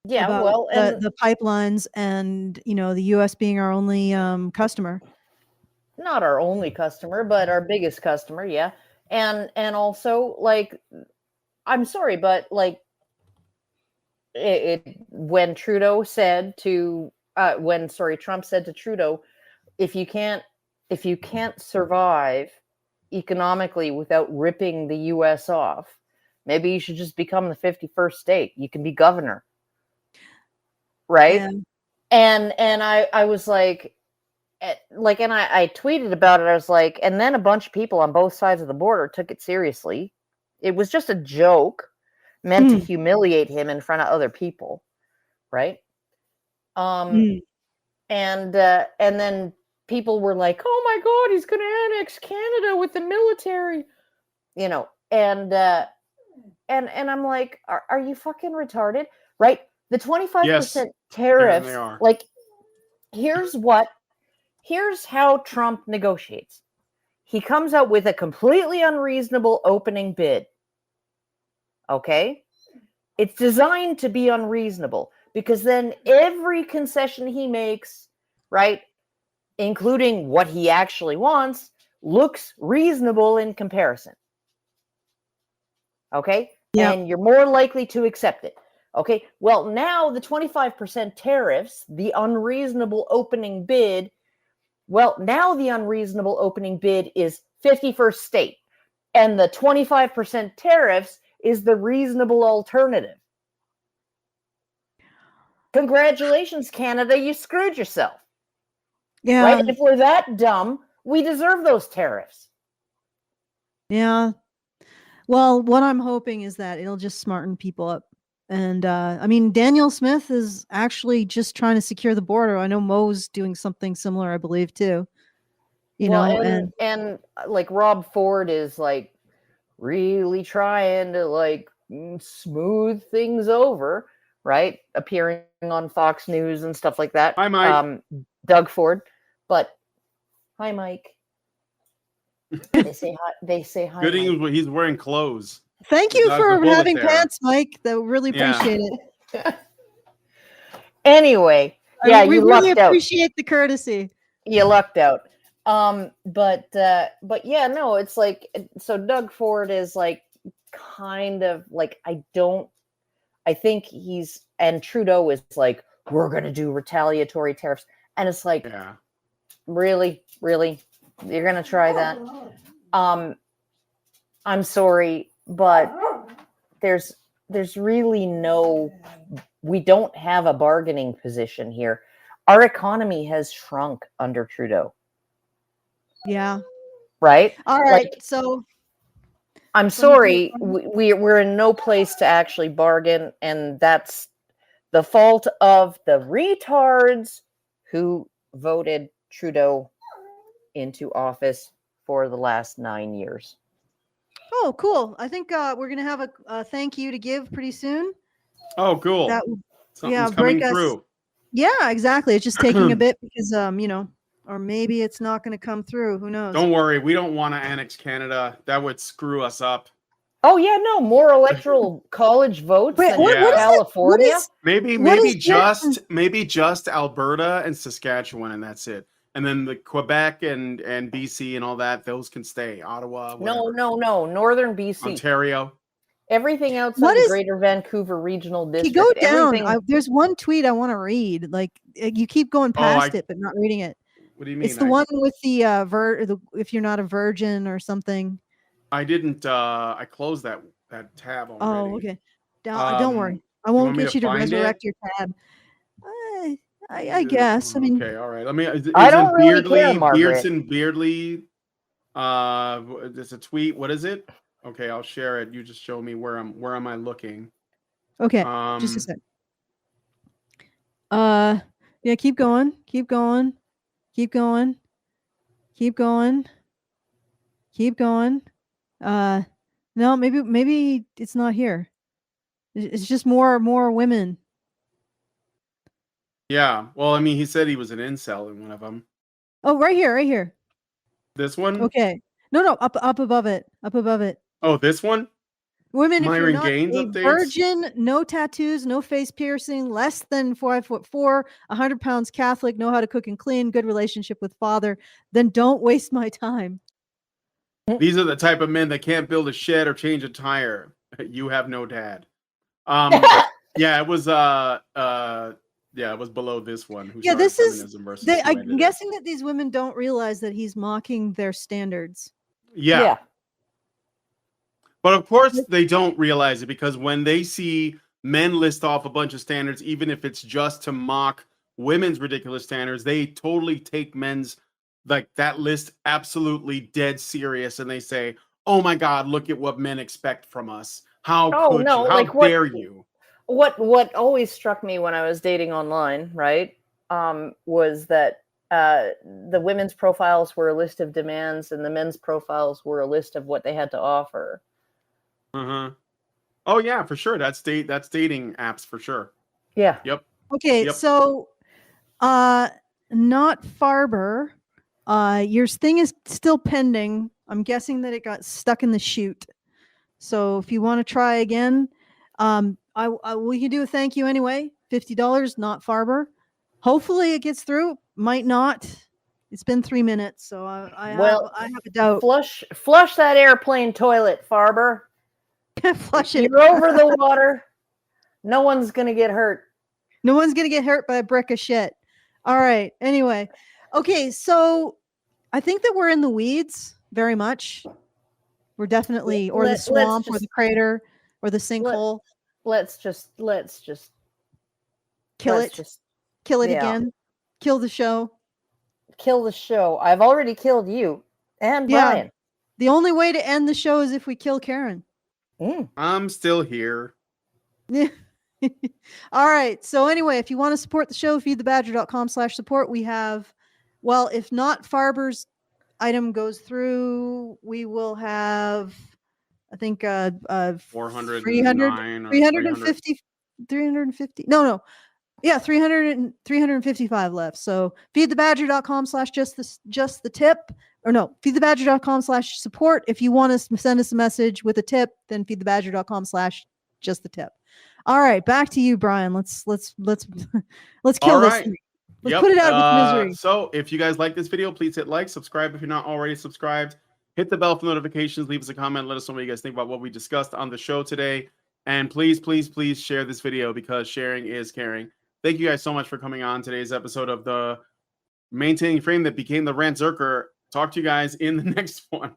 Yeah, about the pipelines and the US being our only customer. Not our only customer, but our biggest customer, yeah. And also, I'm sorry, but when Trudeau said to Trump said to Trudeau, if you can't survive economically without ripping the US off, maybe you should just become the 51st state. You can be governor. Right? Yeah. And I was like, and I tweeted about it. I was like, and then a bunch of people on both sides of the border took it seriously. It was just a joke, meant to humiliate him in front of other people, right? And then people were like, "Oh my God, he's going to annex Canada with the military," you know, and I'm like, are you fucking retarded, right? The 25% tariffs, like, here's how Trump negotiates. He comes out with a completely unreasonable opening bid. Okay? It's designed to be unreasonable because then every concession he makes, right, including what he actually wants, looks reasonable in comparison. Okay? Yeah. And you're more likely to accept it. Okay? Well, now the 25% tariffs, the unreasonable opening bid, well, now the unreasonable opening bid is 51st state, and the 25% tariffs is the reasonable alternative. Congratulations, Canada, you screwed yourself. Yeah. Right? And if we're that dumb, we deserve those tariffs. Yeah. Well, what I'm hoping is that it'll just smarten people up. And I mean, Daniel Smith is actually just trying to secure the border. I know Mo's doing something similar, I believe, too. You know, and like Rob Ford is like really trying to like smooth things over, right? Appearing on Fox News and stuff like that. Hi, Mike. Doug Ford. But hi, Mike. They say hi. They say hi. Good thing he's wearing clothes. Thank you for having pants, Mike. That really appreciate it. Anyway, yeah, we really appreciate the courtesy. You lucked out. But yeah, no, it's like, so Doug Ford is like kind of like, I think and Trudeau is like, we're gonna do retaliatory tariffs, and it's like, really, you're gonna try that? I'm sorry, but there's really we don't have a bargaining position here. Our economy has shrunk under Trudeau. Yeah. Right? All right. Like, so I'm sorry, we're in no place to actually bargain, and that's the fault of the retards who voted Trudeau into office for the last 9 years. Oh, cool. I think we're going to have a thank you to give pretty soon. Oh, cool. Something's coming through. Yeah, exactly. It's just taking a bit because, you know, or maybe it's not going to come through. Who knows? Don't worry. We don't want to annex Canada. That would screw us up. Oh, yeah, no. More electoral college votes than California. Maybe just Alberta and Saskatchewan, and that's it. And then the Quebec and BC and all that, those can stay. Ottawa. Whatever. No. Northern BC. Ontario. Everything outside the Greater Vancouver Regional District. You go down. There's one tweet I want to read. Like, you keep going past it, but not reading it. What do you mean? It's the one with the if you're not a virgin or something. I didn't. I closed that tab already. Oh, okay. Don't worry. I won't get you to resurrect your tab. I guess. I mean, okay, all right. Let me. I don't really care, Margaret. Beardley. There's a tweet. What is it? Okay, I'll share it. You just show me where am I looking? Okay, just a sec. Yeah, keep going. No, maybe it's not here. It's just more women. Yeah. Well, I mean, he said he was an incel in one of them. Oh, right here. This one? Okay. No, up above it. Oh, this one? Women, Myron if you're Gaines not a updates? virgin, no tattoos, no face piercing, less than 5'4", 100 pounds, Catholic, know how to cook and clean, good relationship with father, then don't waste my time. These are the type of men that can't build a shed or change a tire. You have no dad. Yeah, it was it was below this one. Yeah, this is. I'm guessing that these women don't realize that he's mocking their standards. Yeah. But of course they don't realize it, because when they see men list off a bunch of standards, even if it's just to mock women's ridiculous standards, they totally take men's that list absolutely dead serious, and they say, "Oh my God, look at what men expect from us. How could you? How dare you? What always struck me when I was dating online, right, was that the women's profiles were a list of demands and the men's profiles were a list of what they had to offer. Uh-huh. Oh yeah, for sure. That's dating apps for sure. Yeah. Yep. Okay, Yep. so not Farber. Your thing is still pending. I'm guessing that it got stuck in the chute. So if you want to try again, we can do a thank you anyway. $50, not Farber. Hopefully it gets through. Might not. It's been 3 minutes, so I have a doubt. Flush that airplane toilet, Farber. Flush it. You're over the water. No one's gonna get hurt. No one's gonna get hurt by a brick of shit. All right. Anyway, okay. So I think that we're in the weeds very much. We're definitely, or the swamp, or the crater, or the sinkhole. Let's just kill it. Kill it again. Kill the show. Kill the show. I've already killed you and Brian. The only way to end the show is if we kill Karen. I'm still here. All right. So anyway, if you want to support the show, feedthebadger.com/support. We have, well, if not Farber's item goes through, we will have, I think, 350. No. Yeah, 355 left. So feedthebadger.com/just the tip, or no, feedthebadger.com/support. If you want to send us a message with a tip, then feedthebadger.com/just the tip. All right, back to you, Brian. Let's kill this thing. Let's put it out with misery. So if you guys like this video, please hit like, subscribe if you're not already subscribed. Hit the bell for notifications. Leave us a comment. Let us know what you guys think about what we discussed on the show today. And please, please, please share this video because sharing is caring. Thank you guys so much for coming on today's episode of the Maintaining Frame that became the Rantzerker. Talk to you guys in the next one.